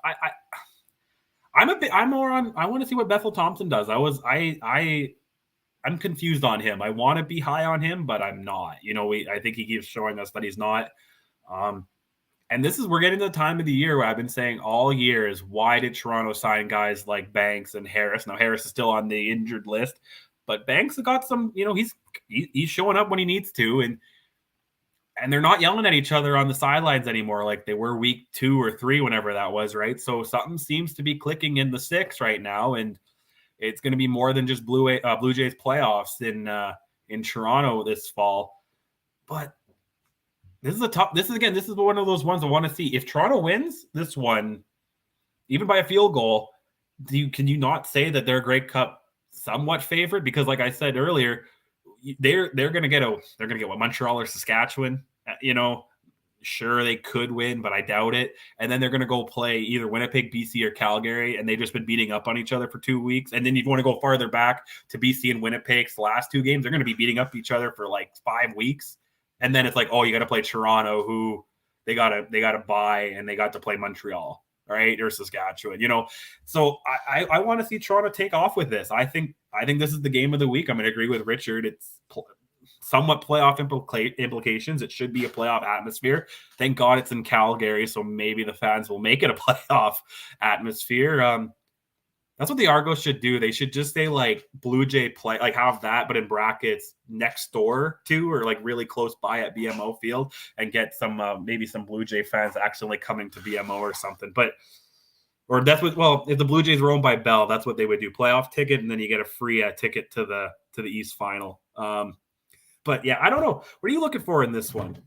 I'm more on. I want to see what Bethel Thompson does. I'm confused on him. I want to be high on him, but I'm not. You know, I think he keeps showing us that he's not. And we're getting to the time of the year where I've been saying all year is, why did Toronto sign guys like Banks and Harris? Now, Harris is still on the injured list, but Banks has got some, you know, he's showing up when he needs to. And they're not yelling at each other on the sidelines anymore like they were week 2 or 3, whenever that was, right? So something seems to be clicking in the six right now. And it's going to be more than just Blue Jays playoffs in Toronto this fall. But this is one of those ones I want to see. If Toronto wins this one, even by a field goal, can you not say that they're a Grey Cup somewhat favorite? Because, like I said earlier, they're going to get what, Montreal or Saskatchewan. You know, sure, they could win, but I doubt it. And then they're going to go play either Winnipeg, BC, or Calgary, and they've just been beating up on each other for 2 weeks. And then if you want to go farther back to BC and Winnipeg's last 2 games, they're going to be beating up each other for like 5 weeks. And then it's like, oh, you got to play Toronto, who they got to buy, and they got to play Montreal, right, or Saskatchewan, you know. So I want to see Toronto take off with this. I think this is the game of the week. I'm going to agree with Richard. It's somewhat playoff implications. It should be a playoff atmosphere. Thank God it's in Calgary, so maybe the fans will make it a playoff atmosphere. That's what the Argos should do. They should just say like Blue Jay play, like have that, but in brackets next door to, or like really close by at BMO Field, and get some maybe some Blue Jay fans actually coming to BMO or something. Or that's what. Well, if the Blue Jays were owned by Bell, that's what they would do: playoff ticket, and then you get a free ticket to the East Final. But yeah, I don't know. What are you looking for in this one?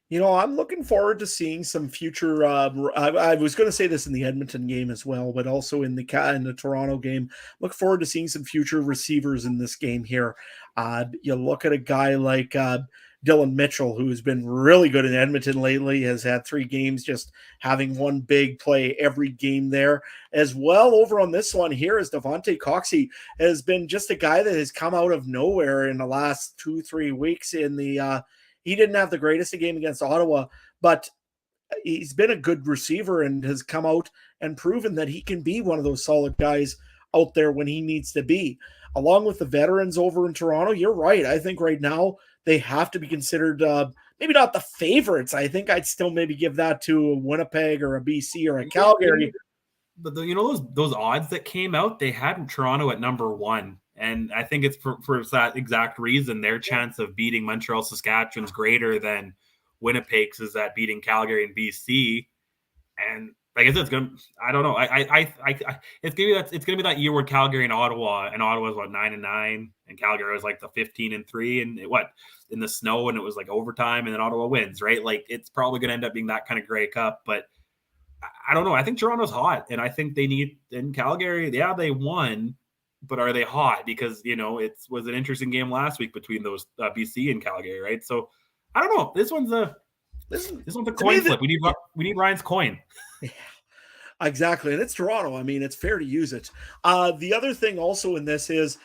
You know, I'm looking forward to seeing some future. I was going to say this in the Edmonton game as well, but also in the Toronto game. Look forward to seeing some future receivers in this game here. You look at a guy like Dylan Mitchell, who has been really good in Edmonton lately, has had 3 games just having one big play every game there. As well, over on this one here is Devonte Cox. He has been just a guy that has come out of nowhere in the last 2-3 weeks in the he didn't have the greatest game against Ottawa, but he's been a good receiver and has come out and proven that he can be one of those solid guys out there when he needs to be. Along with the veterans over in Toronto, you're right. I think right now they have to be considered maybe not the favorites. I think I'd still maybe give that to a Winnipeg or a BC or a Calgary. But you know those odds that came out, they had Toronto at number 1. And I think it's for that exact reason. Their chance of beating Montreal, Saskatchewan's greater than Winnipeg's is at beating Calgary and BC. And like I said, I don't know. It's gonna be that year where Calgary and Ottawa's what 9-9, and Calgary was like the 15-3, and in the snow, and it was like overtime, and then Ottawa wins, right? Like it's probably gonna end up being that kind of Grey Cup, but I don't know. I think Toronto's hot, and I think they need in Calgary. Yeah, they won. But are they hot? Because, you know, it was an interesting game last week between those BC and Calgary, right? So I don't know. This one's a coin flip. We need Ryan's coin. Yeah, exactly. And it's Toronto. I mean, it's fair to use it. The other thing also in this is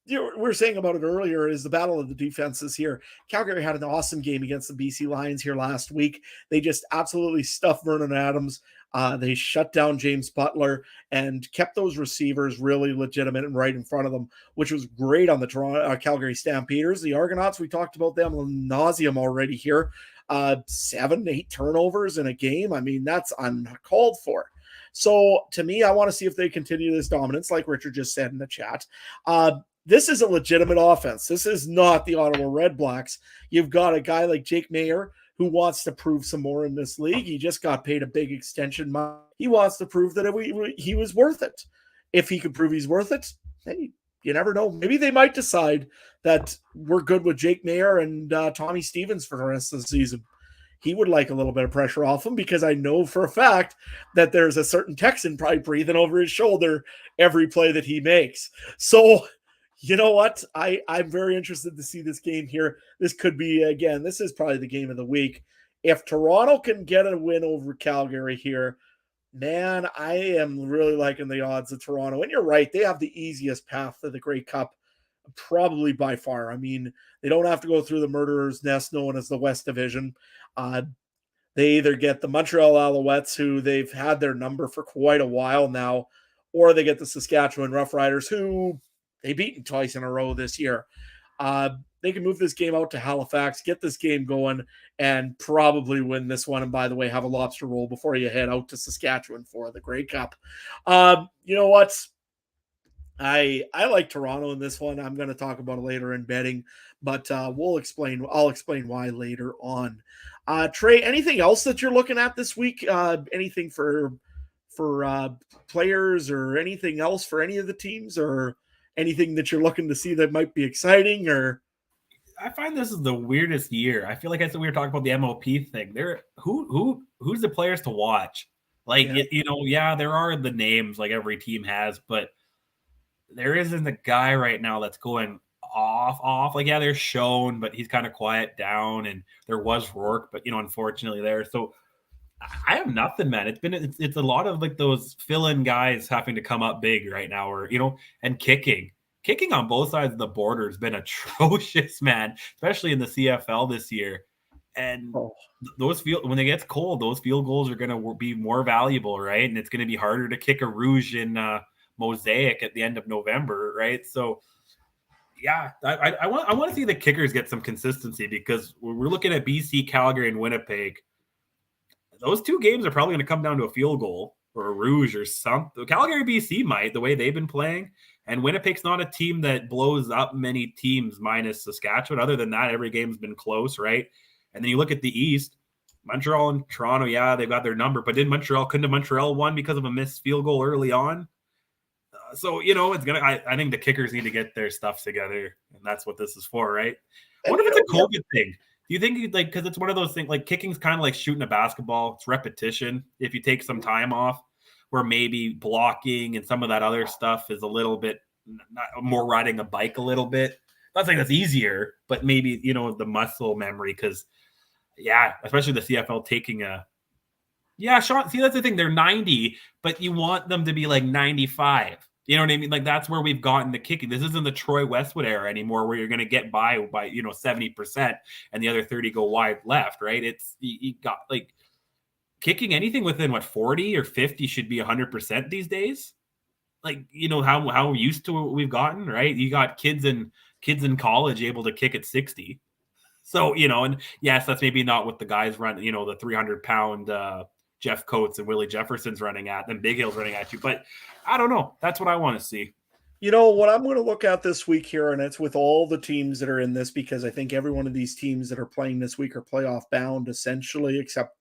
we were saying about it earlier, is the battle of the defenses here. Calgary had an awesome game against the BC Lions here last week. They just absolutely stuffed Vernon Adams. They shut down James Butler and kept those receivers really legitimate and right in front of them, which was great on the Calgary Stampeders. The Argonauts, we talked about them ad nauseum already here. 7-8 turnovers in a game. I mean, that's uncalled for. So to me, I want to see if they continue this dominance, like Richard just said in the chat. This is a legitimate offense. This is not the Ottawa Red Blacks. You've got a guy like Jake Maier who wants to prove some more in this league. He just got paid a big extension. He wants to prove that he was worth it. If he could prove he's worth it, hey, you never know. Maybe they might decide that we're good with Jake Maier and Tommy Stevens for the rest of the season. He would like a little bit of pressure off him, because I know for a fact that there's a certain Texan probably breathing over his shoulder every play that he makes. So, you know what? I'm very interested to see this game here. This could be, again, this is probably the game of the week. If Toronto can get a win over Calgary here, man, I am really liking the odds of Toronto. And you're right, they have the easiest path to the Grey Cup, probably by far. I mean, they don't have to go through the murderer's nest known as the West Division. They either get the Montreal Alouettes, who they've had their number for quite a while now, or they get the Saskatchewan Roughriders, who they beaten twice in a row this year. They can move this game out to Halifax, get this game going, and probably win this one. And by the way, have a lobster roll before you head out to Saskatchewan for the Grey Cup. You know what? I like Toronto in this one. I'm going to talk about it later in betting, but I'll explain why later on. Trey, anything else that you're looking at this week? Anything for players, or anything else for any of the teams, or anything that you're looking to see that might be exciting? Or I find this is the weirdest year. I feel like we were talking about the MOP thing. Who's the players to watch? Like, yeah. There are the names like every team has, but there isn't a guy right now that's going off. Like, yeah, there's Schoen, but he's kind of quiet down, and there was Rourke, but unfortunately there. So I have nothing, man. It's a lot of like those fill-in guys having to come up big right now, or and kicking on both sides of the border has been atrocious, man. Especially in the CFL this year. And when it gets cold, those field goals are going to be more valuable, right? And it's going to be harder to kick a Rouge in Mosaic at the end of November, right? So yeah, I want to see the kickers get some consistency, because we're looking at BC, Calgary, and Winnipeg. Those two games are probably going to come down to a field goal or a Rouge or something. Calgary, BC might, the way they've been playing. And Winnipeg's not a team that blows up many teams minus Saskatchewan. Other than that, every game's been close, right? And then you look at the East, Montreal and Toronto, yeah, they've got their number. But couldn't have Montreal won because of a missed field goal early on? So, it's going to – I think the kickers need to get their stuff together, and that's what this is for, right? I wonder if it's a COVID thing. Do you think, because it's one of those things, like kicking's kind of like shooting a basketball. It's repetition. If you take some time off, where maybe blocking and some of that other stuff is a little bit more riding a bike a little bit. Not saying that's easier, but maybe, the muscle memory, because, yeah, especially the CFL taking Sean, see, that's the thing. They're 90, but you want them to be like 95. You know what I mean? Like, that's where we've gotten the kicking. This isn't the Troy Westwood era anymore, where you're going to get by 70% and the other 30 go wide left, right? It's you got like kicking anything within 40 or 50 should be 100% these days. Like, how used to it we've gotten, right? You got kids in college able to kick at 60. So, and yes, that's maybe not what the guys run, the 300-pound Jeff Coates and Willie Jefferson's running at, then Big Hill's running at you. But I don't know. That's what I want to see. What I'm going to look at this week here, and it's with all the teams that are in this, because I think every one of these teams that are playing this week are playoff bound, essentially, except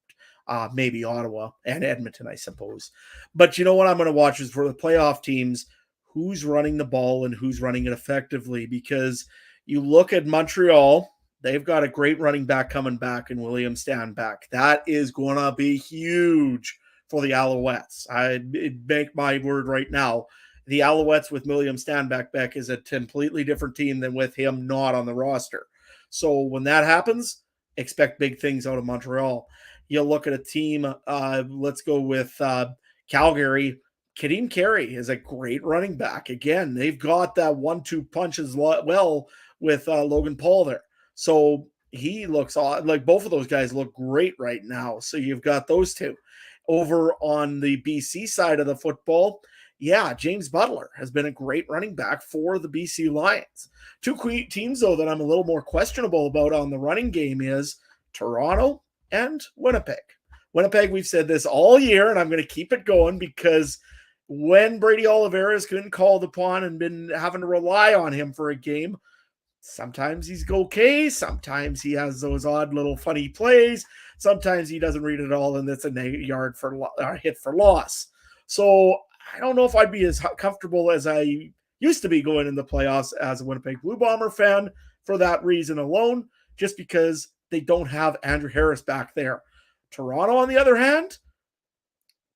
maybe Ottawa and Edmonton, I suppose. But what I'm going to watch is for the playoff teams, who's running the ball and who's running it effectively, because you look at Montreal. They've got a great running back coming back in William Stanback. That is going to be huge for the Alouettes. I make my word right now. The Alouettes with William Stanback back is a completely different team than with him not on the roster. So when that happens, expect big things out of Montreal. You look at a team, let's go with Calgary. Kadeem Carey is a great running back. Again, they've got that 1-2 punch as well with Logan Paul there. So he looks like both of those guys look great right now. So you've got those two. Over on the BC side of the football, yeah, James Butler has been a great running back for the BC Lions. Two teams, though, that I'm a little more questionable about on the running game is Toronto and Winnipeg. Winnipeg, we've said this all year, and I'm going to keep it going because when Brady Oliveira has been called upon and been having to rely on him for a game, sometimes he's okay. Sometimes he has those odd little funny plays. Sometimes he doesn't read it all, and it's a hit for loss. So I don't know if I'd be as comfortable as I used to be going in the playoffs as a Winnipeg Blue Bomber fan for that reason alone, just because they don't have Andrew Harris back there. Toronto, on the other hand,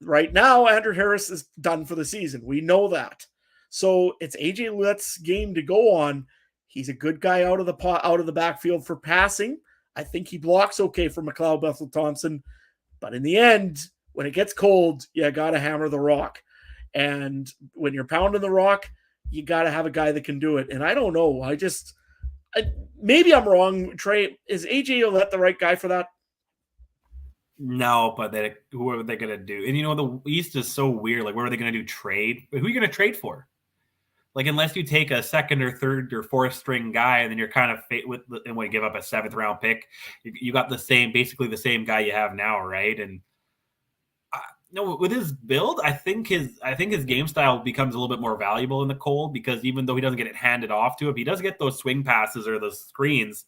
right now, Andrew Harris is done for the season. We know that. So it's AJ Lett's game to go on. He's a good guy out of the backfield for passing. I think he blocks okay for Mcleod, Bethel, Thompson. But in the end, when it gets cold, you got to hammer the rock. And when you're pounding the rock, you got to have a guy that can do it. And I don't know. Maybe I'm wrong. Trey, is AJ Olette the right guy for that? No, but who are they going to do? And the East is so weird. Like, what are they going to do? Trade? Who are you going to trade for? Like, unless you take a second or third or fourth string guy, and then you're kind of and when you give up a 7th round pick, you got basically the same guy you have now, right? And with his build, I think his game style becomes a little bit more valuable in the cold, because even though he doesn't get it handed off to him, he does get those swing passes or those screens.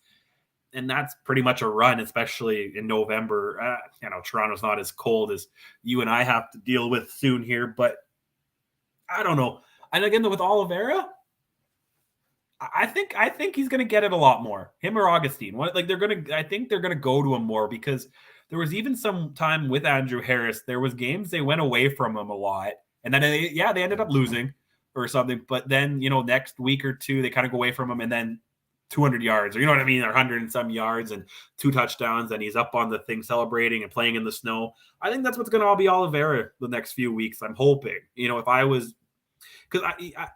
And that's pretty much a run, especially in November. Toronto's not as cold as you and I have to deal with soon here, but I don't know. And again, with Oliveira, I think he's going to get it a lot more. Him or Augustine. I think they're going to go to him more, because there was even some time with Andrew Harris. There was games they went away from him a lot, and then they ended up losing or something. But then next week or two they kind of go away from him, and then 200 yards, or or 100 and some yards and 2 touchdowns, and he's up on the thing celebrating and playing in the snow. I think that's what's going to all be Oliveira the next few weeks. I'm hoping. If I was, because I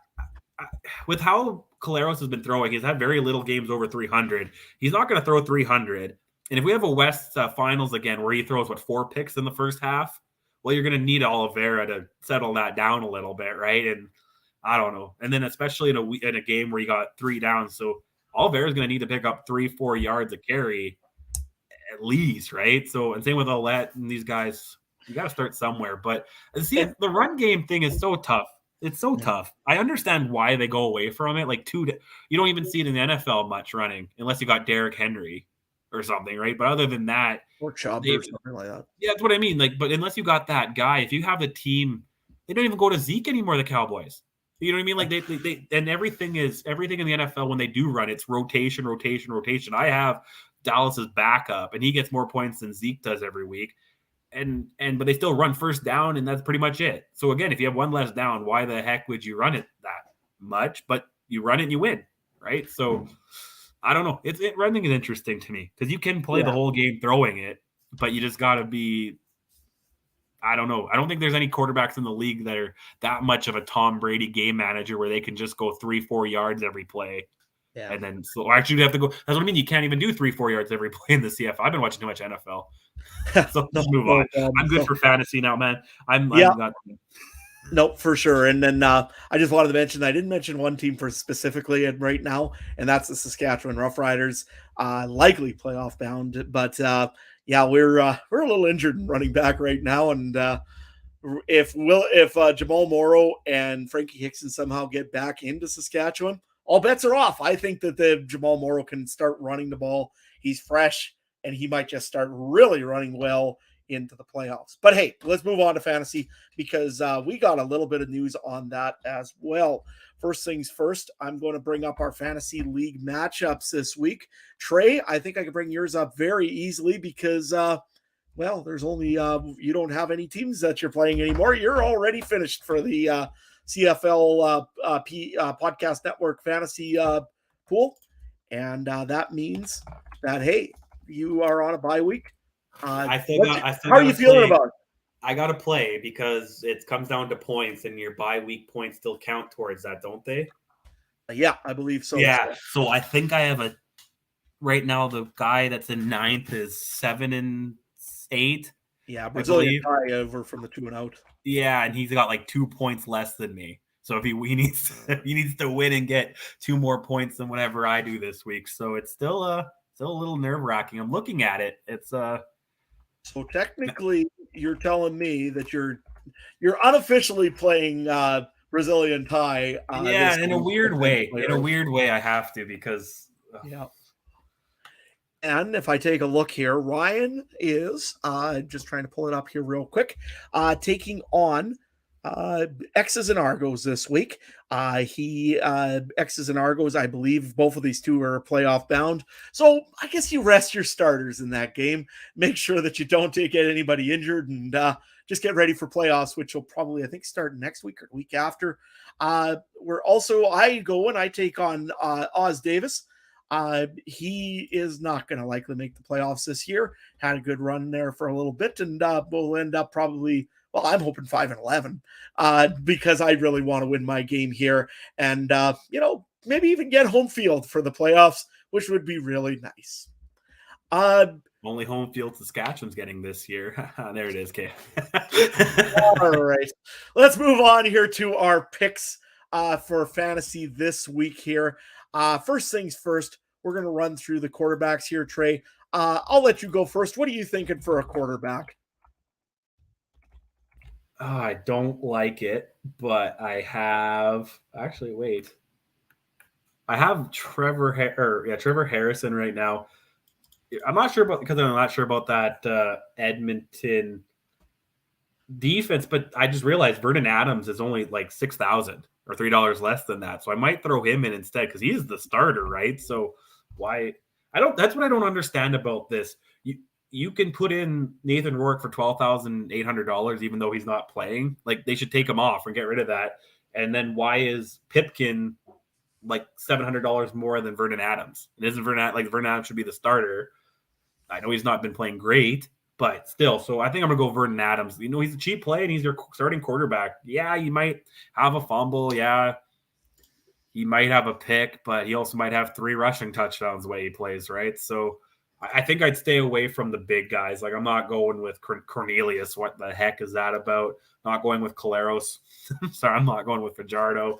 with how Caleros has been throwing, he's had very little games over 300. He's not going to throw 300. And if we have a West Finals again where he throws 4 picks in the first half, well, you're going to need Oliveira to settle that down a little bit, right? And I don't know. And then especially in a game where you got 3 downs, so Oliveira's going to need to pick up 3-4 yards a carry at least, right? So, and same with Olette and these guys, you got to start somewhere. But the run game thing is so tough. It's so tough. I understand why they go away from it. You don't even see it in the NFL much running unless you got Derrick Henry or something, right? But other than that, or Chubb or something like that. Yeah, that's what I mean. But unless you got that guy, if you have a team, they don't even go to Zeke anymore. The Cowboys. You know what I mean? Like they and everything in the NFL when they do run, it's rotation. I have Dallas's backup, and he gets more points than Zeke does every week. But they still run first down, and that's pretty much it. So again, if you have one less down, why the heck would you run it that much? But you run it and you win, right? So I don't know. Running is interesting to me, because you can play the whole game throwing it, but you just got to be. I don't know. I don't think there's any quarterbacks in the league that are that much of a Tom Brady game manager where they can just go 3-4 yards every play. Yeah. And then actually you have to go. That's what I mean. You can't even do 3-4 yards every play in the CFL. I've been watching too much NFL. So let's move on. I'm good for fantasy now, man. I'm not. Nope, for sure. And then I just wanted to mention, I didn't mention one team for specifically right now, and that's the Saskatchewan Roughriders, likely playoff bound. But we're a little injured in running back right now, and if Jamal Morrow and Frankie Hickson somehow get back into Saskatchewan, all bets are off. I think that the Jamal Morrow can start running the ball. He's fresh, and he might just start really running well into the playoffs. But hey, let's move on to fantasy, because we got a little bit of news on that as well. First things first, I'm going to bring up our fantasy league matchups this week. Trey, I think I can bring yours up very easily because, there's only you don't have any teams that you're playing anymore. You're already finished for the CFL Podcast Network fantasy pool, and that means that, hey, you are on a bye week. How are you feeling about it? I got to play because it comes down to points, and your bye week points still count towards that, don't they? Yeah, I believe so. Yeah. So I think I have right now the guy that's in 9th is 7-8. Yeah, Brazilian tie over from the 2 and out. Yeah, and he's got like 2 points less than me. So if he needs to win and get 2 more points than whatever I do this week. So it's still a little nerve-wracking. I'm looking at it. It's So technically you're telling me that you're unofficially playing Brazilian tie. Yeah, in a weird way. In a weird way I have to because yeah. And if I take a look here, Ryan is just trying to pull it up here real quick, taking on X's and Argos this week. X's and Argos, I believe both of these two are playoff bound. So I guess you rest your starters in that game. Make sure that you don't get anybody injured and just get ready for playoffs, which will probably, I think, start next week or the week after. I go and I take on Oz Davis. He is not going to likely make the playoffs this year. Had a good run there for a little bit, and will end up probably, well, I'm hoping 5-11, because I really want to win my game here, and maybe even get home field for the playoffs, which would be really nice. Only home field Saskatchewan's getting this year. There it is, Kay. All right, let's move on here to our picks for fantasy this week here. First things first, we're going to run through the quarterbacks here, Trey. I'll let you go first. What are you thinking for a quarterback? I don't like it, but I have I have Trevor Harrison right now. I'm not sure about that Edmonton defense, but I just realized Vernon Adams is only like 6,000 or $3 less than that. So I might throw him in instead because he's the starter, right? So that's what I don't understand about this. You can put in Nathan Rourke for $12,800 even though he's not playing. Like, they should take him off and get rid of that. And then why is Pipkin like $700 more than Vernon Adams? It isn't Vernon Adams should be the starter. I know he's not been playing great, but still. So I think I'm going to go Vernon Adams. He's a cheap play and he's your starting quarterback. Yeah, you might have a fumble. Yeah, he might have a pick, but he also might have 3 rushing touchdowns the way he plays, right? So I think I'd stay away from the big guys. Like, I'm not going with Cornelius. What the heck is that about? Not going with Caleros. Sorry, I'm not going with Fajardo.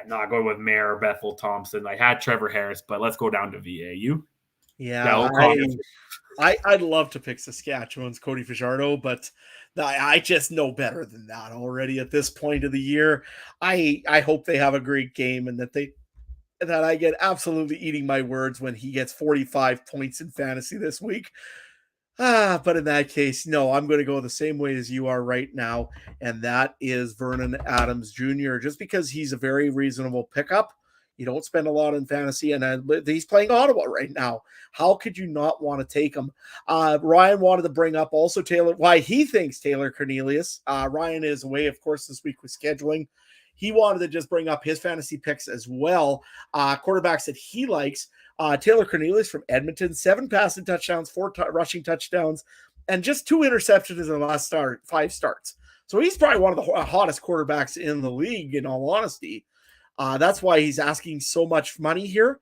Not going with Mayer, Bethel, Thompson. I had Trevor Harris, but let's go down to VA. You? Yeah, I'd love to pick Saskatchewan's Cody Fajardo, but I just know better than that already at this point of the year. I hope they have a great game and that I get absolutely eating my words when he gets 45 points in fantasy this week. But in that case, no, I'm going to go the same way as you are right now, and that is Vernon Adams Jr., just because he's a very reasonable pickup. You don't spend a lot in fantasy, and he's playing Ottawa right now. How could you not want to take him? Ryan wanted to bring up also why he thinks Taylor Cornelius. Ryan is away, of course, this week with scheduling. He wanted to just bring up his fantasy picks as well. Quarterbacks that he likes. Taylor Cornelius from Edmonton, 7 passing touchdowns, 4 rushing touchdowns, and just 2 interceptions in the last 5 starts. So he's probably one of the hottest quarterbacks in the league, in all honesty. That's why he's asking so much money here.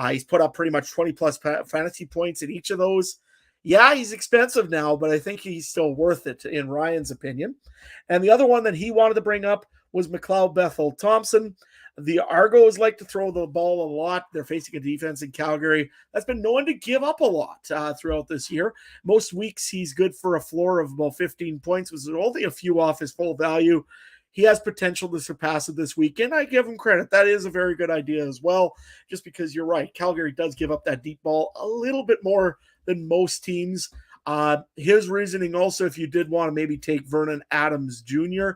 He's put up pretty much 20 plus fantasy points in each of those. Yeah, he's expensive now, but I think he's still worth it in Ryan's opinion. And the other one that he wanted to bring up was Mcleod, Bethel, Thompson. The Argos like to throw the ball a lot. They're facing a defense in Calgary that's been known to give up a lot throughout this year. Most weeks he's good for a floor of about 15 points, which is only a few off his full value. He has potential to surpass it this weekend. I give him credit. That is a very good idea as well, just because you're right. Calgary does give up that deep ball a little bit more than most teams. His reasoning also, if you did want to maybe take Vernon Adams Jr.,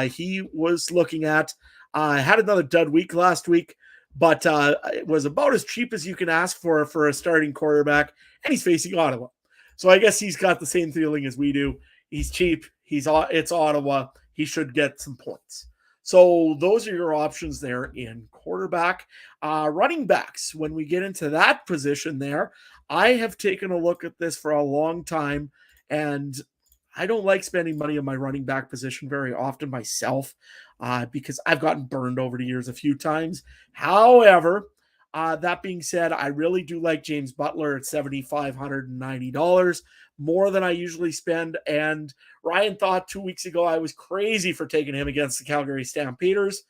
he was looking at, had another dud week last week, but it was about as cheap as you can ask for a starting quarterback, and he's facing Ottawa. So I guess he's got the same feeling as we do. He's cheap. It's Ottawa. He should get some points. So those are your options there in quarterback. Running backs, when we get into that position there, I have taken a look at this for a long time, and I don't like spending money on my running back position very often myself because I've gotten burned over the years a few times. However, that being said, I really do like James Butler at $7,590, more than I usually spend. And Ryan thought 2 weeks ago I was crazy for taking him against the Calgary Stampeders.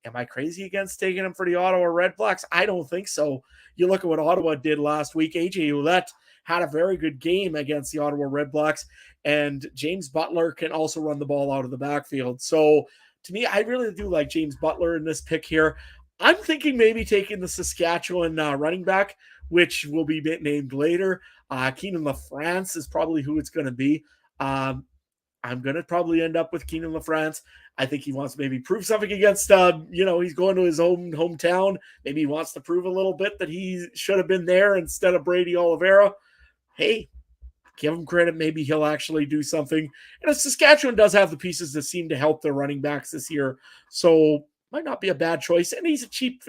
Am I crazy against taking him for the Ottawa Red Blacks? I don't think so. You look at what Ottawa did last week. AJ Ouellette had a very good game against the Ottawa Red Blacks, and James Butler can also run the ball out of the backfield. So to me, I really do like James Butler in this pick here. I'm thinking maybe taking the Saskatchewan running back, which will be named later. Keenan LaFrance is probably who it's going to be. I'm going to probably end up with Keenan LaFrance. I think he wants to maybe prove something against, he's going to his hometown. Maybe he wants to prove a little bit that he should have been there instead of Brady Oliveira. Hey, give him credit. Maybe he'll actually do something. And Saskatchewan does have the pieces that seem to help their running backs this year. So might not be a bad choice. And he's a cheap,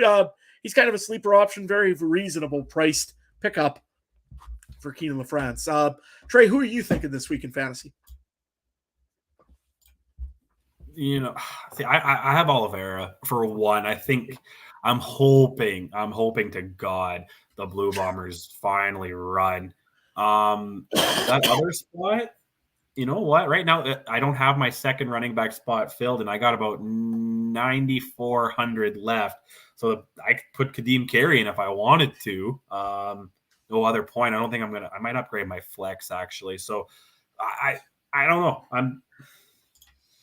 he's kind of a sleeper option, very reasonable priced pickup for Keenan LaFrance. Trey, who are you thinking this week in fantasy? See, I have Oliveira for one. I think I'm hoping to God the Blue Bombers finally run. That other spot, you know what? Right now, I don't have my second running back spot filled, and I got about 9,400 left. So I could put Kadeem Carey in if I wanted to. No other point. I don't think I might upgrade my flex actually. So I don't know.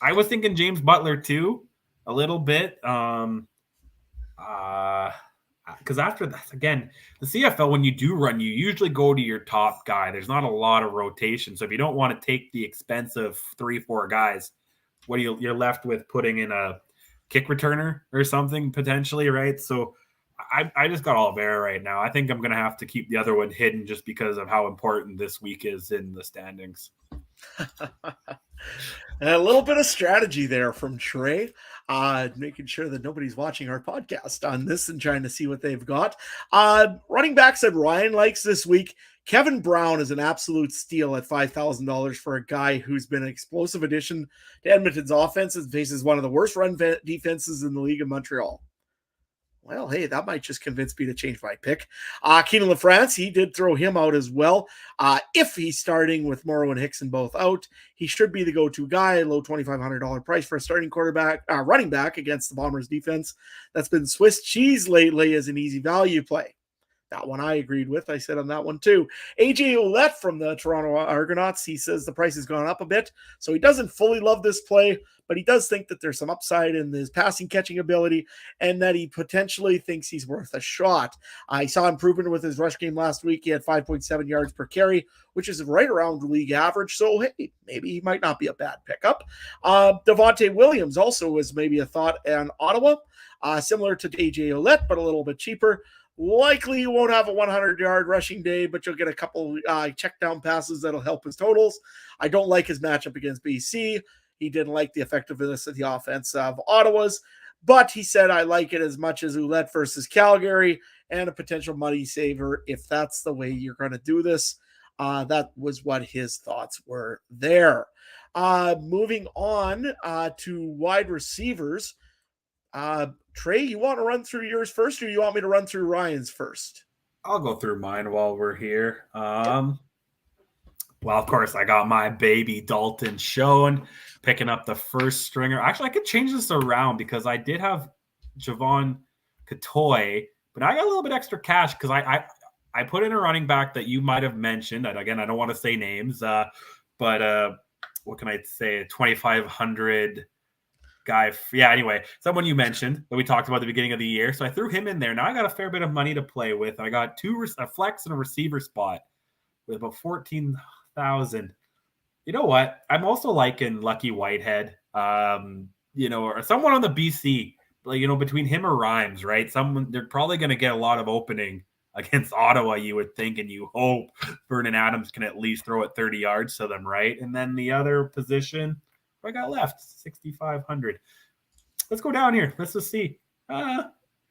I was thinking James Butler too, a little bit. Because after that, again, the CFL, when you do run, you usually go to your top guy. There's not a lot of rotation. So if you don't want to take the expensive 3-4 guys, you're left with putting in a kick returner or something potentially, right? So I just got Oliveira right now. I think I'm going to have to keep the other one hidden just because of how important this week is in the standings. And a little bit of strategy there from Trey, making sure that nobody's watching our podcast on this and trying to see what they've got. Running backs that Ryan likes this week. Kevin Brown is an absolute steal at $5,000 for a guy who's been an explosive addition to Edmonton's offense and faces one of the worst run defenses in the league in Montreal. Well, hey, that might just convince me to change my pick. Keenan LaFrance, he did throw him out as well. If he's starting with Morrow and Hickson both out, he should be the go-to guy. Low $2,500 price for a starting running back against the Bombers defense. That's been Swiss cheese lately as an easy value play. That one I agreed with. I said on that one too. AJ Ouellette from the Toronto Argonauts, he says the price has gone up a bit, so he doesn't fully love this play, but he does think that there's some upside in his passing catching ability and that he potentially thinks he's worth a shot. I saw improvement with his rush game last week. He had 5.7 yards per carry, which is right around league average. So, hey, maybe he might not be a bad pickup. Devonte Williams also was maybe a thought in Ottawa, similar to AJ Ouellette, but a little bit cheaper. Likely you won't have a 100-yard rushing day, but you'll get a couple check down passes that'll help his totals. I don't like his matchup against BC. He didn't like the effectiveness of the offense of Ottawa's, but he said, I like it as much as Ouellette versus Calgary and a potential money saver if that's the way you're going to do this. That was what his thoughts were there. Moving on to wide receivers. Trey, you want to run through yours first, or you want me to run through Ryan's first? I'll go through mine while we're here. Well, of course, I got my baby Dalton Schoen picking up the first stringer. Actually, I could change this around because I did have Javon Katoy, but I got a little bit extra cash because I put in a running back that you might have mentioned. And again, I don't want to say names, but what can I say? 2,500 guy. Yeah, anyway, someone you mentioned that we talked about at the beginning of the year. So I threw him in there. Now I got a fair bit of money to play with. I got a flex and a receiver spot with about 14,000. You know what? I'm also liking Lucky Whitehead, or someone on the BC, between him or Rhymes, right? They're probably going to get a lot of opening against Ottawa, you would think, and you hope Vernon Adams can at least throw it 30 yards to them, right? And then the other position, what I got left, 6,500. Let's go down here. Let's just see.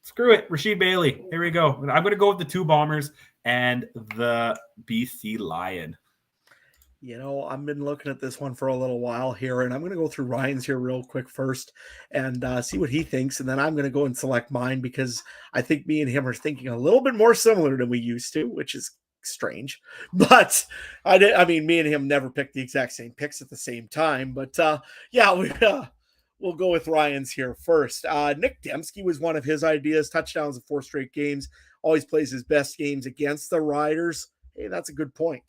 Screw it. Rasheed Bailey. Here we go. I'm going to go with the two Bombers and the BC Lion. I've been looking at this one for a little while here, and I'm going to go through Ryan's here real quick first and see what he thinks. And then I'm going to go and select mine because I think me and him are thinking a little bit more similar than we used to, which is strange. But me and him never picked the exact same picks at the same time. But we'll go with Ryan's here first. Nick Demsky was one of his ideas. Touchdowns in 4 straight games. Always plays his best games against the Riders. Hey, that's a good point.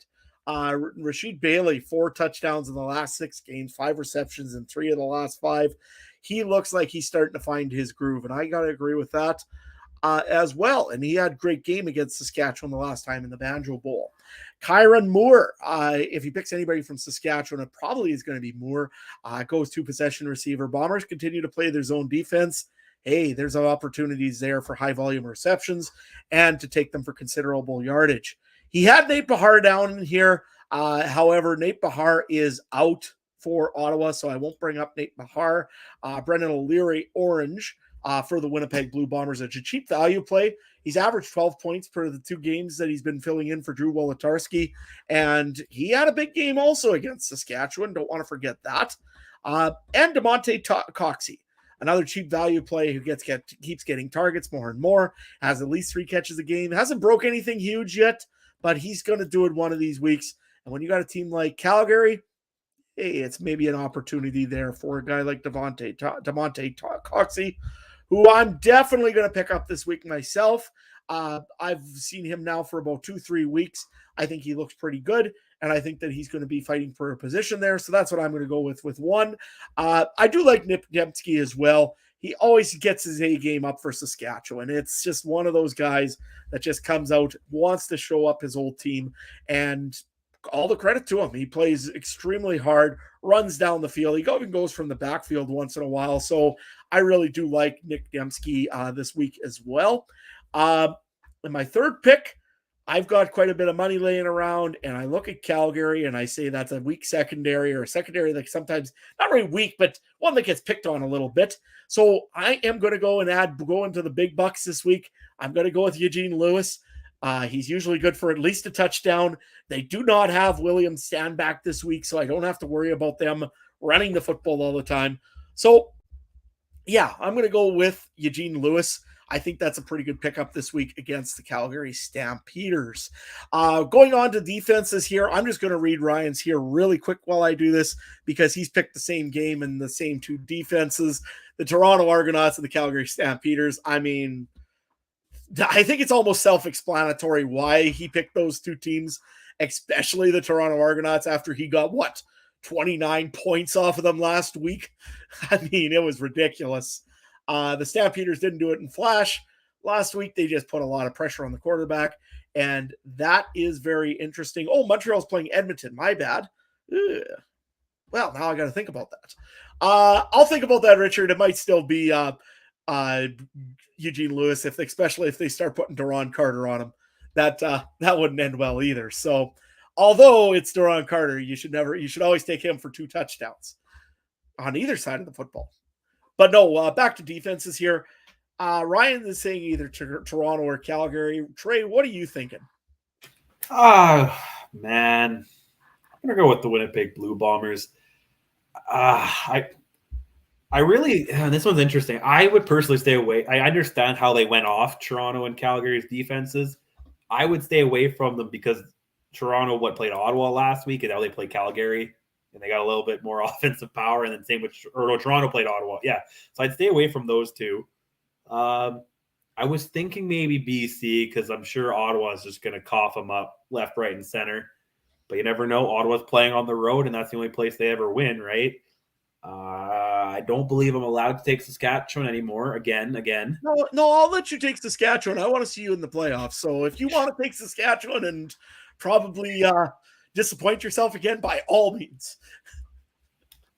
Rashid Bailey, 4 touchdowns in the last 6 games, 5 receptions in 3 of the last 5. He looks like he's starting to find his groove, and I got to agree with that as well. And he had a great game against Saskatchewan the last time in the Banjo Bowl. Kyron Moore, if he picks anybody from Saskatchewan, it probably is going to be Moore. Goes 2-possession receiver. Bombers continue to play their zone defense. Hey, there's opportunities there for high volume receptions and to take them for considerable yardage. He had Nate Behar down in here. However, Nate Behar is out for Ottawa, so I won't bring up Nate Behar. Brendan O'Leary, orange, for the Winnipeg Blue Bombers. It's a cheap value play. He's averaged 12 points per the 2 games that he's been filling in for Drew Wolodarski, and he had a big game also against Saskatchewan. Don't want to forget that. And Damonte Cox, another cheap value play who keeps getting targets more and more, has at least 3 catches a game, hasn't broke anything huge yet, but he's going to do it one of these weeks. And when you got a team like Calgary, hey, it's maybe an opportunity there for a guy like Damonte Cox, who I'm definitely going to pick up this week myself. I've seen him now for about 2-3 weeks. I think he looks pretty good, and I think that he's going to be fighting for a position there. So that's what I'm going to go with one. I do like Nick Demsky as well. He always gets his A game up for Saskatchewan. It's just one of those guys that just comes out, wants to show up his old team, and all the credit to him. He plays extremely hard, runs down the field. He even goes from the backfield once in a while. So I really do like Nick Demsky this week as well. In my third pick, I've got quite a bit of money laying around, and I look at Calgary and I say that's a weak secondary, or a secondary that sometimes not very weak, but one that gets picked on a little bit. So I am going to go into the big bucks this week. I'm going to go with Eugene Lewis. He's usually good for at least a touchdown. They do not have William Stanback this week, so I don't have to worry about them running the football all the time. So yeah, I'm going to go with Eugene Lewis. I think that's a pretty good pickup this week against the Calgary Stampeders. Going on to defenses here, I'm just going to read Ryan's here really quick while I do this because he's picked the same game and the same 2 defenses, the Toronto Argonauts and the Calgary Stampeders. I mean, I think it's almost self-explanatory why he picked those 2 teams, especially the Toronto Argonauts after he got, 29 points off of them last week. I mean, it was ridiculous. The Stampeders didn't do it in flash. Last week, they just put a lot of pressure on the quarterback, and that is very interesting. Oh, Montreal's playing Edmonton. My bad. Ugh. Well, now I got to think about that. I'll think about that, Richard. It might still be Eugene Lewis, especially if they start putting Deron Carter on him. That wouldn't end well either. So, although it's Deron Carter, you should always take him for 2 touchdowns on either side of the football. But no, back to defenses here. Ryan is saying either Toronto or Calgary. Trey, what are you thinking? Man, I'm gonna go with the Winnipeg Blue Bombers. I really, this one's interesting. I would personally stay away. I understand how they went off Toronto and Calgary's defenses. I would stay away from them because Toronto played Ottawa last week, and now they play Calgary, and they got a little bit more offensive power. And then same with Toronto played Ottawa. Yeah, so I'd stay away from those 2. I was thinking maybe BC because I'm sure Ottawa is just going to cough them up left, right, and center. But you never know. Ottawa's playing on the road, and that's the only place they ever win, right? I don't believe I'm allowed to take Saskatchewan anymore. Again. No, I'll let you take Saskatchewan. I want to see you in the playoffs. So if you want to take Saskatchewan and probably disappoint yourself again, by all means.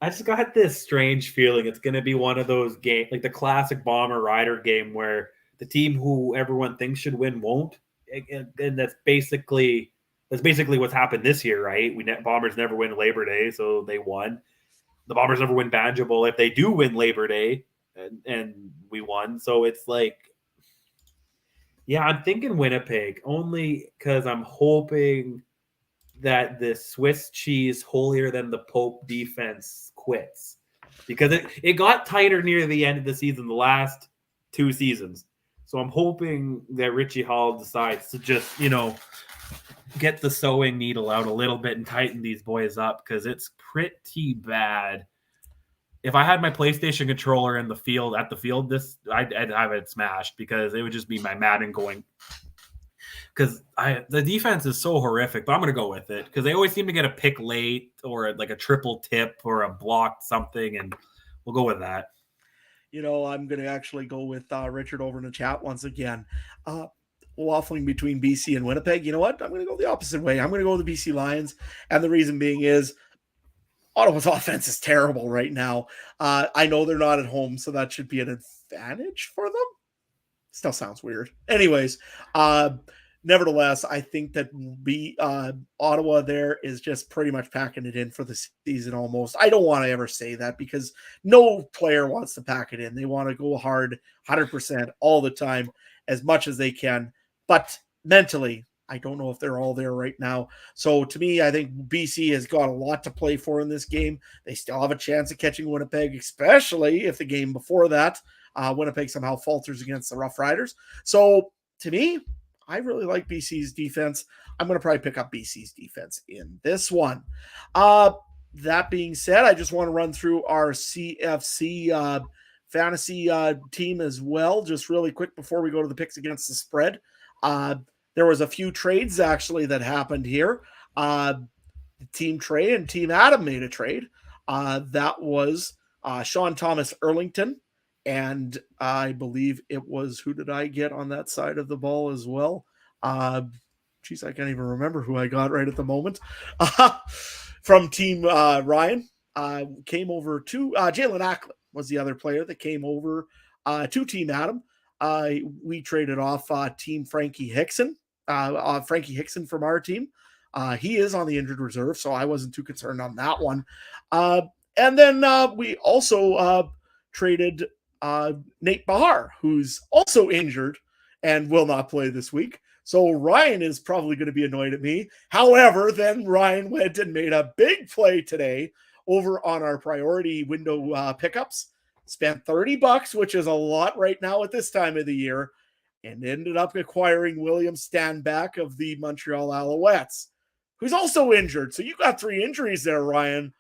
I just got this strange feeling it's going to be one of those games, like the classic Bomber Rider game, where the team who everyone thinks should win won't, and that's basically what's happened this year, right? Bombers never win Labor Day, so they won. The Bombers never win Banjo Bowl if they do win Labor Day, and we won. So it's like, yeah, I'm thinking Winnipeg only because I'm hoping that the Swiss cheese holier than the Pope defense quits, because it got tighter near the end of the season, the last 2 seasons. So I'm hoping that Richie Hall decides to just, get the sewing needle out a little bit and tighten these boys up, because it's pretty bad. If I had my PlayStation controller in the field, I'd have it smashed, because it would just be my Madden going. Because the defense is so horrific, but I'm going to go with it, because they always seem to get a pick late or like a triple tip or a blocked something, and we'll go with that. I'm going to actually go with Richard over in the chat once again. Waffling between BC and Winnipeg. You know what? I'm going to go the opposite way. I'm going to go with the BC Lions, and the reason being is Ottawa's offense is terrible right now. I know they're not at home, so that should be an advantage for them. Still sounds weird. Anyways, nevertheless, I think that Ottawa there is just pretty much packing it in for the season almost. I don't want to ever say that, because no player wants to pack it in. They want to go hard 100% all the time, as much as they can. But mentally, I don't know if they're all there right now. So to me, I think BC has got a lot to play for in this game. They still have a chance of catching Winnipeg, especially if the game before that, Winnipeg somehow falters against the Rough Riders. So to me, I really like BC's defense. I'm going to probably pick up BC's defense in this one. That being said, I just want to run through our CFC fantasy team as well, just really quick before we go to the picks against the spread. There was a few trades actually that happened here. Team Trey and Team Adam made a trade. That was Sean Thomas Erlington, and I believe it was, who did I get on that side of the ball as well? I can't even remember who I got right at the moment. From Team Ryan, came over to Jalen Acklin was the other player that came over to Team Adam. We traded off Team Frankie Hickson from our team. He is on the injured reserve, so I wasn't too concerned on that one. And then we also traded Nate Bahar, who's also injured and will not play this week. So Ryan is probably going to be annoyed at me. However, then Ryan went and made a big play today over on our priority window pickups, spent $30, which is a lot right now at this time of the year, and ended up acquiring William Stanback of the Montreal Alouettes, who's also injured. So you got 3 injuries there, Ryan.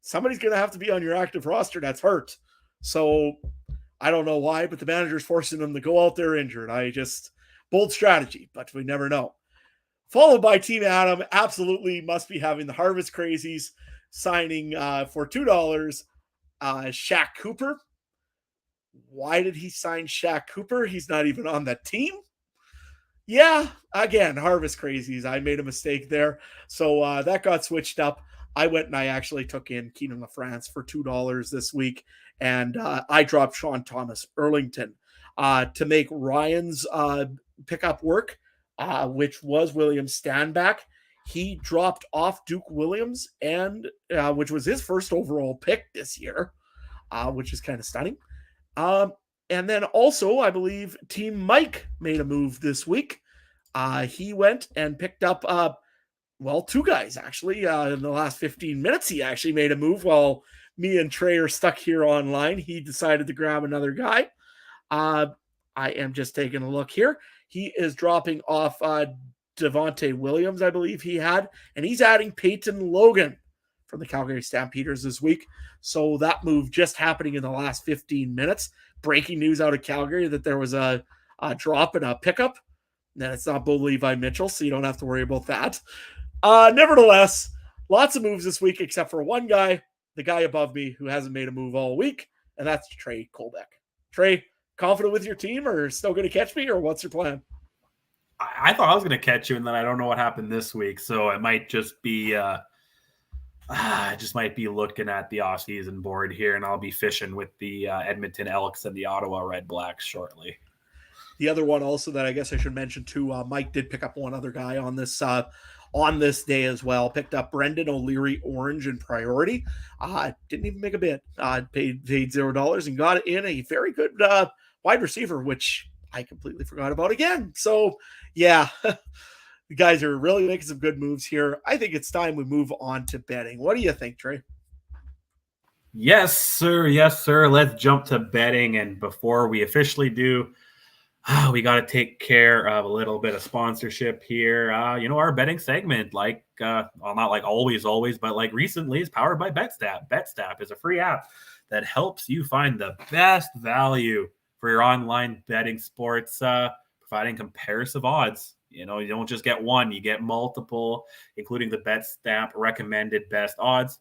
Somebody's going to have to be on your active roster that's hurt. So I don't know why, but the manager's forcing them to go out there injured. Bold strategy, but we never know. Followed by Team Adam, absolutely must be having the Harvest Crazies, signing for $2 Shaq Cooper. Why did he sign Shaq Cooper? He's not even on the team. Yeah, again, Harvest Crazies. I made a mistake there. So that got switched up. I went and I actually took in Keenan LaFrance for $2 this week, and I dropped Sean Thomas Erlington to make Ryan's pickup work, which was William Stanback. He dropped off Duke Williams, and which was his first overall pick this year, which is kind of stunning. And then also, I believe Team Mike made a move this week. He went and picked up, 2 guys, actually. In the last 15 minutes, he actually made a move while me and Trey are stuck here online. He decided to grab another guy. I am just taking a look here. He is dropping off Devonte Williams, I believe he had, and he's adding Peyton Logan from the Calgary Stampeders this week. So that move just happening in the last 15 minutes. Breaking news out of Calgary that there was a drop and a pickup. And it's not Bo Levi Mitchell, so you don't have to worry about that. Nevertheless, lots of moves this week except for one guy, the guy above me, who hasn't made a move all week, and that's Trey Colbeck. Trey, confident with your team, or still going to catch me, or what's your plan? I thought I was going to catch you, and then I don't know what happened this week, so it might just be I just might be looking at the off-season board here, and I'll be fishing with the Edmonton Elks and the Ottawa Red Blacks shortly. The other one also that I guess I should mention too, Mike did pick up one other guy on this day as well. Picked up Brendan O'Leary Orange in priority. Didn't even make a bid. Paid $0 and got in a very good wide receiver, which I completely forgot about again. So yeah, The guys are really making some good moves here. I think it's time we move on to betting. What do you think, Trey? Yes, sir. Yes, sir. Let's jump to betting. And before we officially do, we got to take care of a little bit of sponsorship here. Our betting segment, not like always, but like recently, is powered by BetStap. BetStap is a free app that helps you find the best value for your online betting sports, providing comparison odds. You don't just get one, you get multiple, including the BetStap recommended best odds,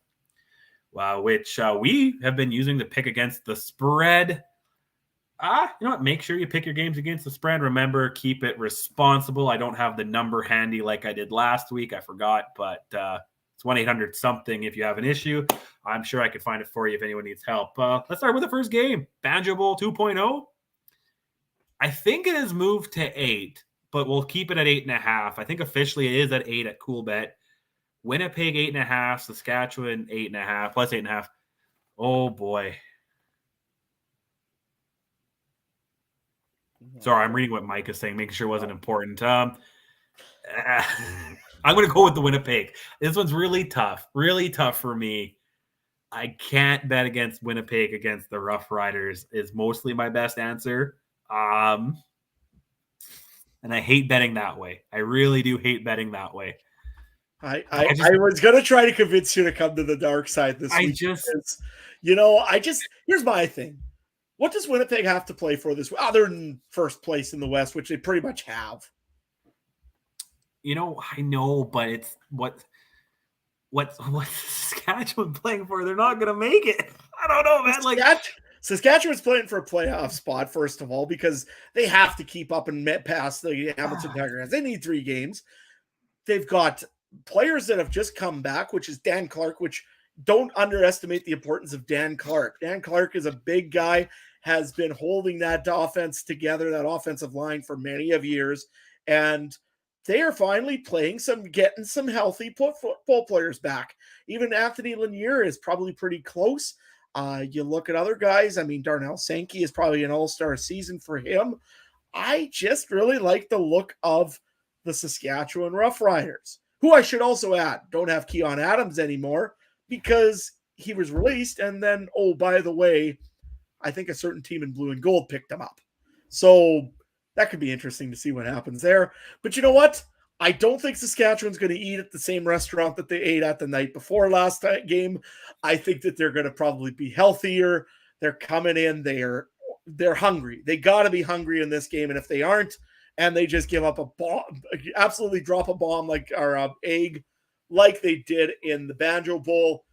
which we have been using to pick against the spread. You know what? Make sure you pick your games against the spread. Remember, keep it responsible. I don't have the number handy like I did last week. I forgot, but it's 1-800-something if you have an issue. I'm sure I could find it for you if anyone needs help. Let's start with the first game, Banjo Bowl 2.0. I think it has moved to 8, but we'll keep it at 8.5. I think officially it is at 8 at CoolBet. Winnipeg 8.5, Saskatchewan 8.5, plus 8.5. Oh boy. Sorry, I'm reading what Mike is saying, making sure it wasn't important. I'm going to go with the Winnipeg. This one's really tough for me. I can't bet against Winnipeg against the Rough Riders is mostly my best answer. And I hate betting that way. I really do hate betting that way. I was going to try to convince you to come to the dark side this week. Here's my thing. What does Winnipeg have to play for this, other than first place in the West, which they pretty much have? I know, but it's what's Saskatchewan playing for? They're not going to make it. I don't know, man. Saskatchewan's playing for a playoff spot, first of all, because they have to keep up and pass the Hamilton Tigers. They need 3 games. They've got players that have just come back, which is Dan Clark, which don't underestimate the importance of Dan Clark. Dan Clark is a big guy, has been holding that offense together, that offensive line for many of years. And they are finally getting some healthy football players back. Even Anthony Lanier is probably pretty close. You look at other guys. I mean, Darnell Sankey is probably an all-star season for him. I just really like the look of the Saskatchewan Roughriders, who I should also add don't have Keon Adams anymore because he was released. And then, oh, by the way, I think a certain team in blue and gold picked him up. So that could be interesting to see what happens there. But you know what? I don't think Saskatchewan's going to eat at the same restaurant that they ate at the night before last game. I think that they're going to probably be healthier. They're coming in. They're hungry. They got to be hungry in this game. And if they aren't, and they just give up a bomb, absolutely drop a bomb egg like they did in the Banjo Bowl,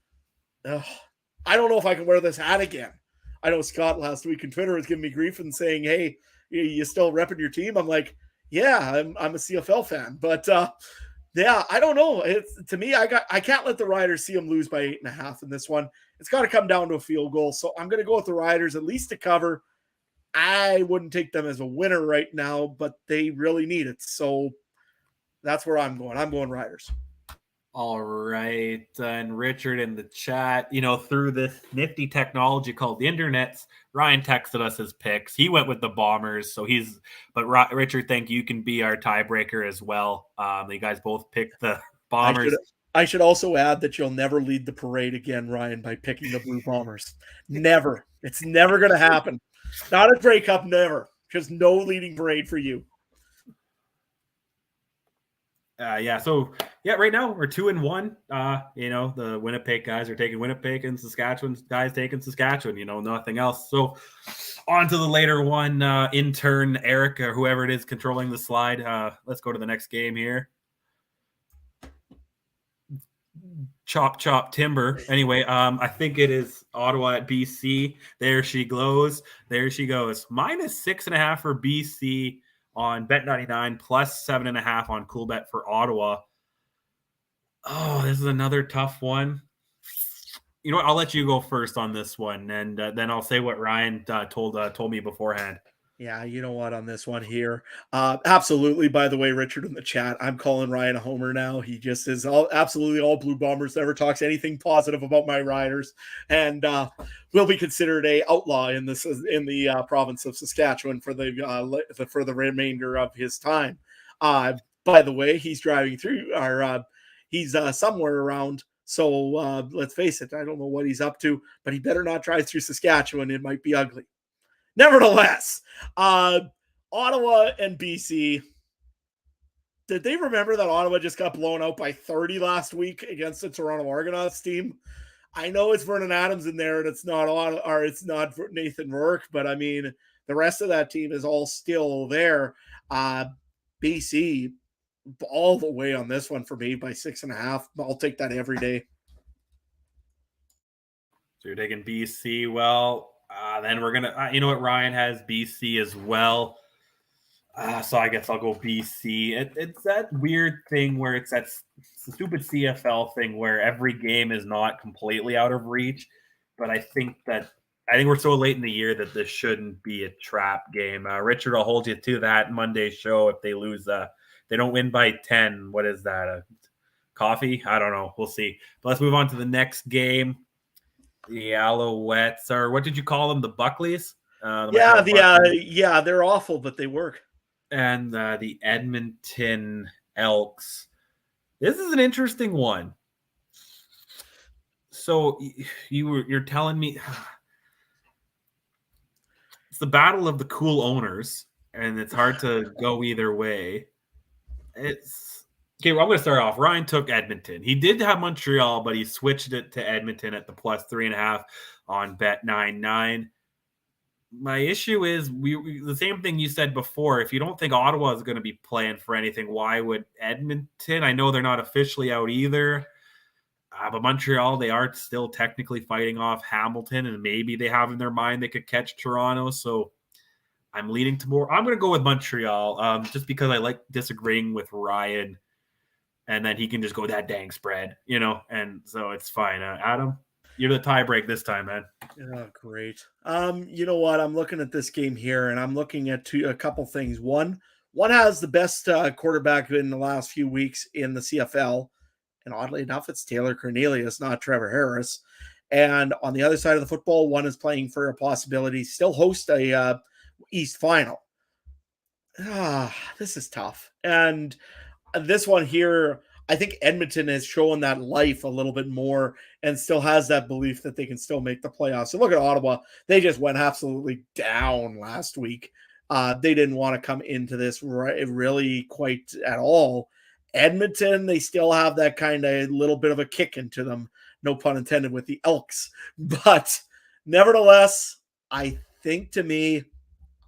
I don't know if I can wear this hat again. I know Scott last week on Twitter was giving me grief and saying, hey, you still repping your team? I'm like, yeah, I'm a CFL fan. But, I don't know. To me, I can't let the Riders see them lose by 8.5 in this one. It's got to come down to a field goal. So I'm going to go with the Riders at least to cover. I wouldn't take them as a winner right now, but they really need it. So that's where I'm going. I'm going Riders. All right. And Richard in the chat, through this nifty technology called the internet, Ryan texted us his picks. He went with the Bombers. But Richard, thank you. You can be our tiebreaker as well. You guys both picked the Bombers. I should also add that you'll never lead the parade again, Ryan, by picking the Blue Bombers. Never. It's never going to happen. Not at Grey Cup, never. Just no leading parade for you. Right now we're 2-1. The Winnipeg guys are taking Winnipeg and Saskatchewan guys taking Saskatchewan, nothing else. So on to the later one, intern Eric or whoever it is controlling the slide. Let's go to the next game here. Chop timber. Anyway, I think it is Ottawa at BC. There she goes. Minus 6.5 for BC on Bet99, plus 7.5 on CoolBet for Ottawa. Oh, this is another tough one. You know what? I'll let you go first on this one, and then I'll say what Ryan told me beforehand. Yeah, you know what, on this one here. Absolutely, by the way, Richard in the chat, I'm calling Ryan a homer now. He just is absolutely all Blue Bombers, never talks anything positive about my Riders, and will be considered a outlaw in the province of Saskatchewan for the remainder of his time. by the way. He's driving through, or he's somewhere around. So let's face it, I don't know what he's up to, but he better not drive through Saskatchewan. It might be ugly. Nevertheless, Ottawa and BC. Did they remember that Ottawa just got blown out by 30 last week against the Toronto Argonauts team? I know it's Vernon Adams in there, and it's not Nathan Rourke, but I mean, the rest of that team is all still there. BC all the way on this one for me by 6.5. I'll take that every day. So you're taking BC. Well, then we're gonna. You know what? Ryan has BC as well. So I guess I'll go BC. It's that weird thing where it's that stupid CFL thing where every game is not completely out of reach. But I think we're so late in the year that this shouldn't be a trap game. Richard will hold you to that Monday show if they lose. They don't win by 10. What is that? Coffee? I don't know. We'll see. But let's move on to the next game. The Alouettes, or what did you call them? The Buckleys? They're awful, but they work. And the Edmonton Elks. This is an interesting one. So you're telling me it's the battle of the cool owners, and it's hard to go either way. It's okay. Well, I'm going to start off. Ryan took Edmonton. He did have Montreal, but he switched it to Edmonton at the plus 3.5 on Bet99. My issue is the same thing you said before. If you don't think Ottawa is going to be playing for anything, why would Edmonton? I know they're not officially out either, but Montreal, they are still technically fighting off Hamilton, and maybe they have in their mind they could catch Toronto. So I'm leaning to more. I'm going to go with Montreal just because I like disagreeing with Ryan, and then he can just go that dang spread, and so it's fine. Adam? You're the tie break this time, man. Oh, great. You know what? I'm looking at this game here, and I'm looking at a couple things. One has the best quarterback in the last few weeks in the CFL, and oddly enough, it's Taylor Cornelius, not Trevor Harris. And on the other side of the football, one is playing for a possibility still host a East final. This is tough. And this one here, I think Edmonton has shown that life a little bit more and still has that belief that they can still make the playoffs. So look at Ottawa. They just went absolutely down last week. They didn't want to come into this really quite at all. Edmonton, they still have that kind of little bit of a kick into them. No pun intended with the Elks. But nevertheless, I think to me,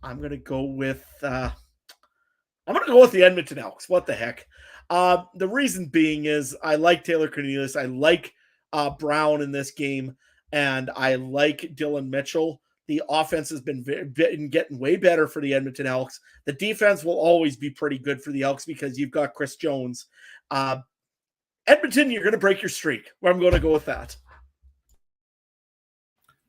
I'm going to go with the Edmonton Elks. What the heck? The reason being is I like Taylor Cornelius. I like Brown in this game, and I like Dylan Mitchell. The offense has been getting way better for the Edmonton Elks. The defense will always be pretty good for the Elks because you've got Chris Jones. Edmonton, you're going to break your streak. I'm going to go with that.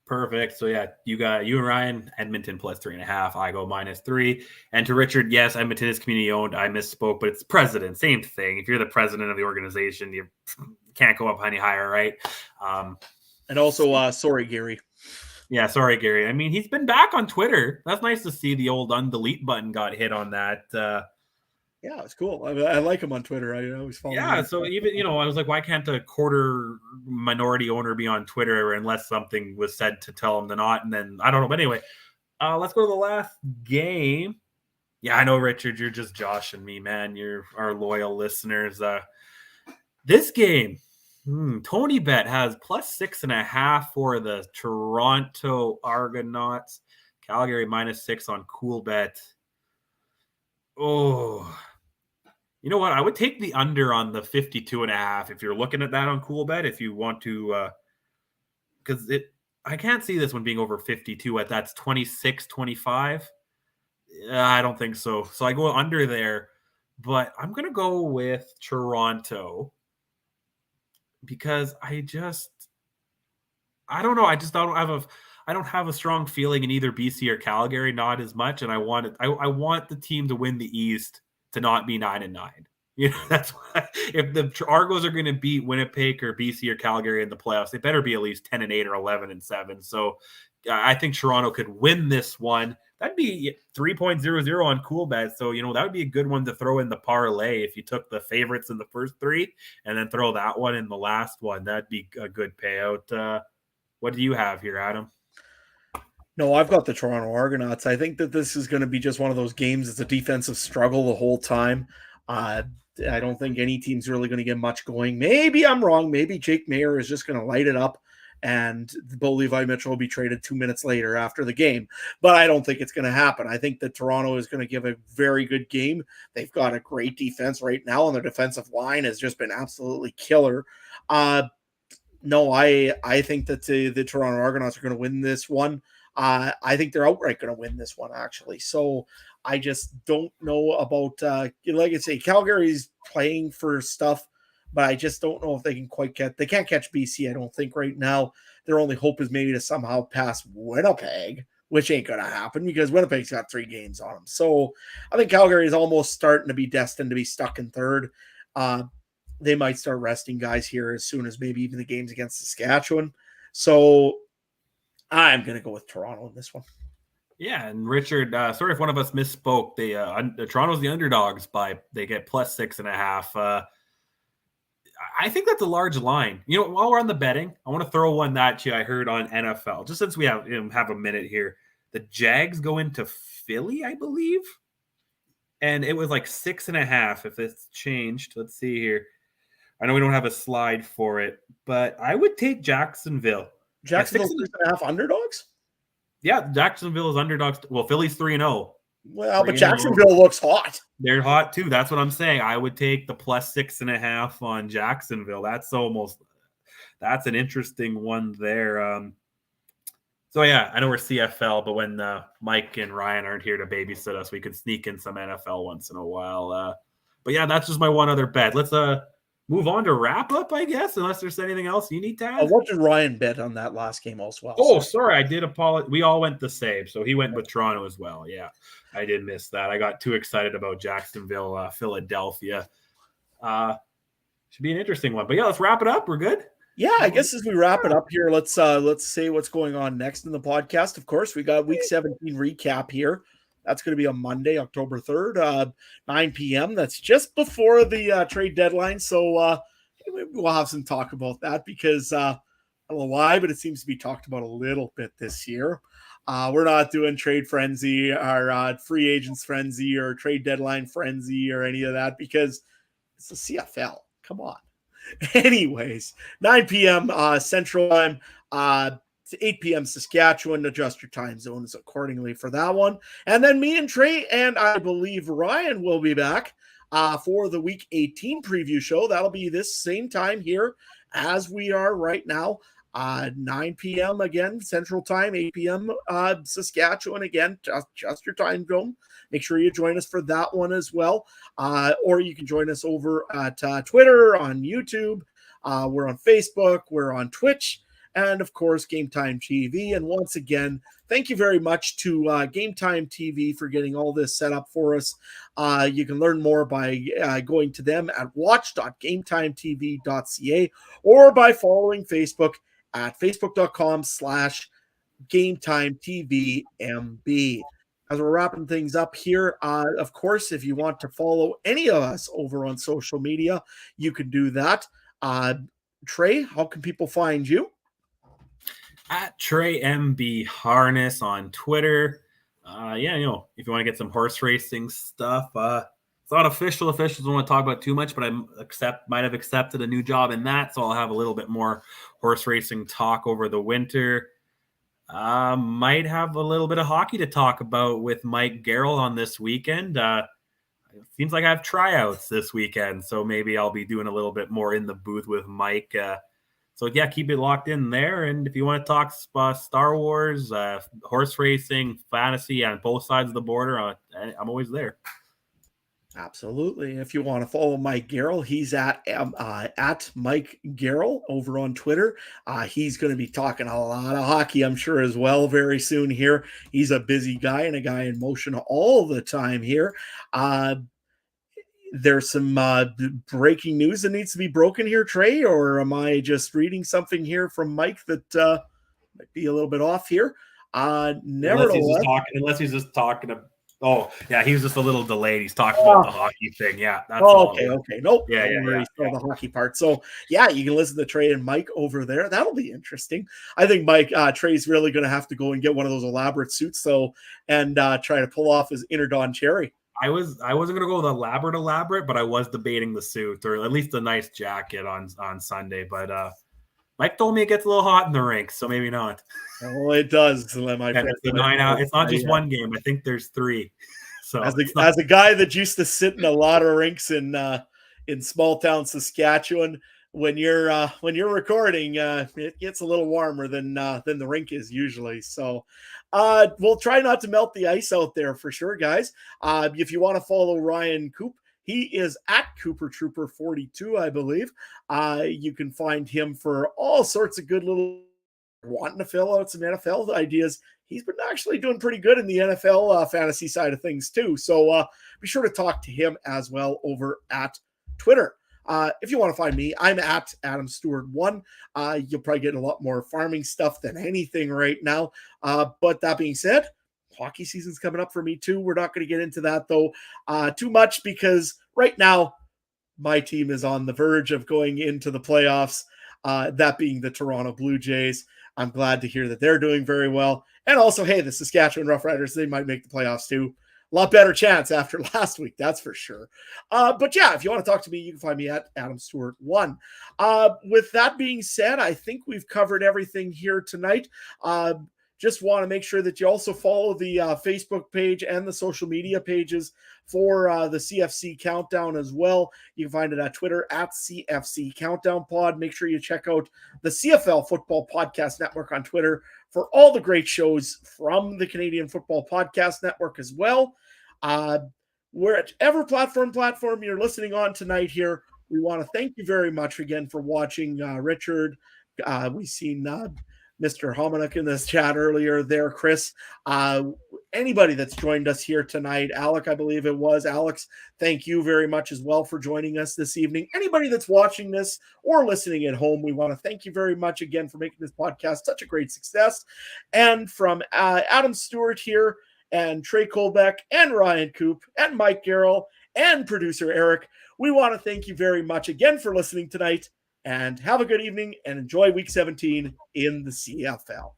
Perfect. So yeah, you and Ryan, Edmonton plus 3.5. I go -3. And to Richard, yes, Edmonton is community owned. I misspoke, but it's president. Same thing. If you're the president of the organization, you can't go up any higher, right? And also, sorry, Gary. Yeah, sorry, Gary. I mean, he's been back on Twitter. That's nice to see the old undelete button got hit on that. Yeah, it's cool. I like him on Twitter. I always follow him. Yeah, so even, I was like, why can't a quarter minority owner be on Twitter unless something was said to tell him to not? And then, I don't know. But anyway, let's go to the last game. Yeah, I know, Richard, you're just joshing me, man. You're our loyal listeners. This game, Tony Bet has plus 6.5 for the Toronto Argonauts. Calgary -6 on Cool Bet. Oh, you know what? I would take the under on the 52.5 if you're looking at that on Cool Bet. If you want to, because I can't see this one being over 52 at that's 26-25. I don't think so. So I go under there, but I'm gonna go with Toronto because I don't know. I don't have a strong feeling in either BC or Calgary, not as much. And I want the team to win the East to not be 9-9. That's why if the Argos are going to beat Winnipeg or BC or Calgary in the playoffs, they better be at least 10-8 or 11-7. So I think Toronto could win this one. That'd be 3.00 on CoolBet. So, that would be a good one to throw in the parlay if you took the favorites in the first three and then throw that one in the last one. That'd be a good payout. What do you have here, Adam? No, I've got the Toronto Argonauts. I think that this is going to be just one of those games. It's a defensive struggle the whole time. I don't think any team's really going to get much going. Maybe I'm wrong. Maybe Jake Maier is just going to light it up and Bo Levi Mitchell will be traded 2 minutes later after the game. But I don't think it's going to happen. I think that Toronto is going to give a very good game. They've got a great defense right now, and their defensive line has just been absolutely killer. No, I think that the Toronto Argonauts are going to win this one. I think they're outright going to win this one, actually. So I just don't know about, like I say, Calgary's playing for stuff, but I just don't know if they can they can't catch BC, I don't think, right now. Their only hope is maybe to somehow pass Winnipeg, which ain't going to happen because Winnipeg's got 3 games on them. So I think Calgary is almost starting to be destined to be stuck in third. They might start resting guys here as soon as maybe even the games against Saskatchewan. So I'm going to go with Toronto in this one. Yeah, and Richard, sorry if one of us misspoke. The Toronto's the underdogs they get plus 6.5. I think that's a large line. While we're on the betting, I want to throw one that I heard on NFL, just since we have a minute here. The Jags go into Philly, I believe, and it was like 6.5. If it's changed, let's see here. I know we don't have a slide for it, but I would take Jacksonville. Jacksonville 6.5 underdogs? Yeah, Jacksonville is underdogs. Well, Philly's 3-0. Well, but Jacksonville looks hot. They're hot too. That's what I'm saying. I would take the plus 6.5 on Jacksonville. That's an interesting one there. So yeah, I know we're CFL, but when Mike and Ryan aren't here to babysit us, we could sneak in some NFL once in a while. But yeah, that's just my one other bet. Let's move on to wrap up, I guess, unless there's anything else you need to add. What did Ryan bet on that last game as well? Oh, sorry. I did apologize. We all went the same. So he went with Toronto as well. Yeah, I did miss that. I got too excited about Jacksonville, Philadelphia. Should be an interesting one. But yeah, let's wrap it up. We're good? Yeah, I guess as we wrap it up here, let's say what's going on next in the podcast. Of course, we got Week 17 recap here. That's going to be on Monday, October 3rd, 9 p.m. That's just before the trade deadline. So we'll have some talk about that because I don't know why, but it seems to be talked about a little bit this year. We're not doing trade frenzy or free agents frenzy or trade deadline frenzy or any of that because it's the CFL. Come on. Anyways, 9 p.m. Central Time. 8 p.m. Saskatchewan. Adjust your time zones accordingly for that one. And then me and Trey and I believe Ryan will be back for the Week 18 preview show. That'll be this same time here as we are right now. 9 p.m. again, Central Time, 8 p.m. Saskatchewan again. Just your time zone. Make sure you join us for that one as well. Or you can join us over at Twitter, on YouTube. We're on Facebook. We're on Twitch. And, of course, Game Time TV. And once again, thank you very much to Game Time TV for getting all this set up for us. You can learn more by going to them at watch.gametimetv.ca or by following Facebook at facebook.com/GameTimeTVMB. As we're wrapping things up here, of course, if you want to follow any of us over on social media, you can do that. Trey, how can people find you? At Trey MB Harness on Twitter. If you want to get some horse racing stuff, it's not official. Officials don't want to talk about too much, but I might have accepted a new job in that, so I'll have a little bit more horse racing talk over the winter. Might have a little bit of hockey to talk about with Mike Garrell on this weekend. It seems like I have tryouts this weekend, so maybe I'll be doing a little bit more in the booth with Mike. So, yeah, keep it locked in there. And if you want to talk Star Wars, horse racing, fantasy on both sides of the border, I'm always there. Absolutely. If you want to follow Mike Garrell, he's at Mike Garrell over on Twitter. He's going to be talking a lot of hockey, I'm sure, as well very soon here. He's a busy guy and a guy in motion all the time here. There's some breaking news that needs to be broken here, Trey, or am I just reading something here from Mike that might be a little bit off here? Nevertheless, unless he's just talking to. Oh, yeah, he was just a little delayed. He's talking about the hockey thing. Yeah, that's okay. Nope. Yeah, The hockey part. So, yeah, you can listen to Trey and Mike over there. That'll be interesting. I think Trey's really going to have to go and get one of those elaborate suits, and try to pull off his inner Don Cherry. I wasn't going to go with elaborate, but I was debating the suit or at least a nice jacket on Sunday. But Mike told me it gets a little hot in the rink, so maybe not. Well, it does, my friend. It's 9 out. It's not just one game. I think there's 3. So as a guy that used to sit in a lot of rinks in small town Saskatchewan, when you're recording, it gets a little warmer than the rink is usually. So we'll try not to melt the ice out there for sure, guys. If you want to follow Ryan Coop, he is at Cooper Trooper 42, I believe. You can find him for all sorts of good little wanting to fill out some NFL ideas. He's been actually doing pretty good in the NFL fantasy side of things too. So be sure to talk to him as well over at Twitter. If you want to find me, I'm at Adam Stewart 1. You'll probably get a lot more farming stuff than anything right now. But that being said, hockey season's coming up for me too. We're not going to get into that though too much because right now my team is on the verge of going into the playoffs. That being the Toronto Blue Jays. I'm glad to hear that they're doing very well. And also, hey, the Saskatchewan Roughriders, they might make the playoffs too. A lot better chance after last week, that's for sure. But yeah, if you want to talk to me, you can find me at Adam Stewart 1. With that being said, I think we've covered everything here tonight. Just want to make sure that you also follow the Facebook page and the social media pages for the CFC Countdown as well. You can find it at Twitter at CFC Countdown Pod. Make sure you check out the CFL Football Podcast Network on Twitter for all the great shows from the Canadian Football Podcast Network as well. Wherever platform you're listening on tonight here, we want to thank you very much again for watching. Richard, we've seen Mr. Hominick in this chat earlier there, Chris. Anybody that's joined us here tonight, Alec, I believe it was. Alex, thank you very much as well for joining us this evening. Anybody that's watching this or listening at home, we want to thank you very much again for making this podcast such a great success. And from Adam Stewart here and Trey Colbeck and Ryan Coop and Mike Garrell and producer Eric, we want to thank you very much again for listening tonight. And have a good evening and enjoy Week 17 in the CFL.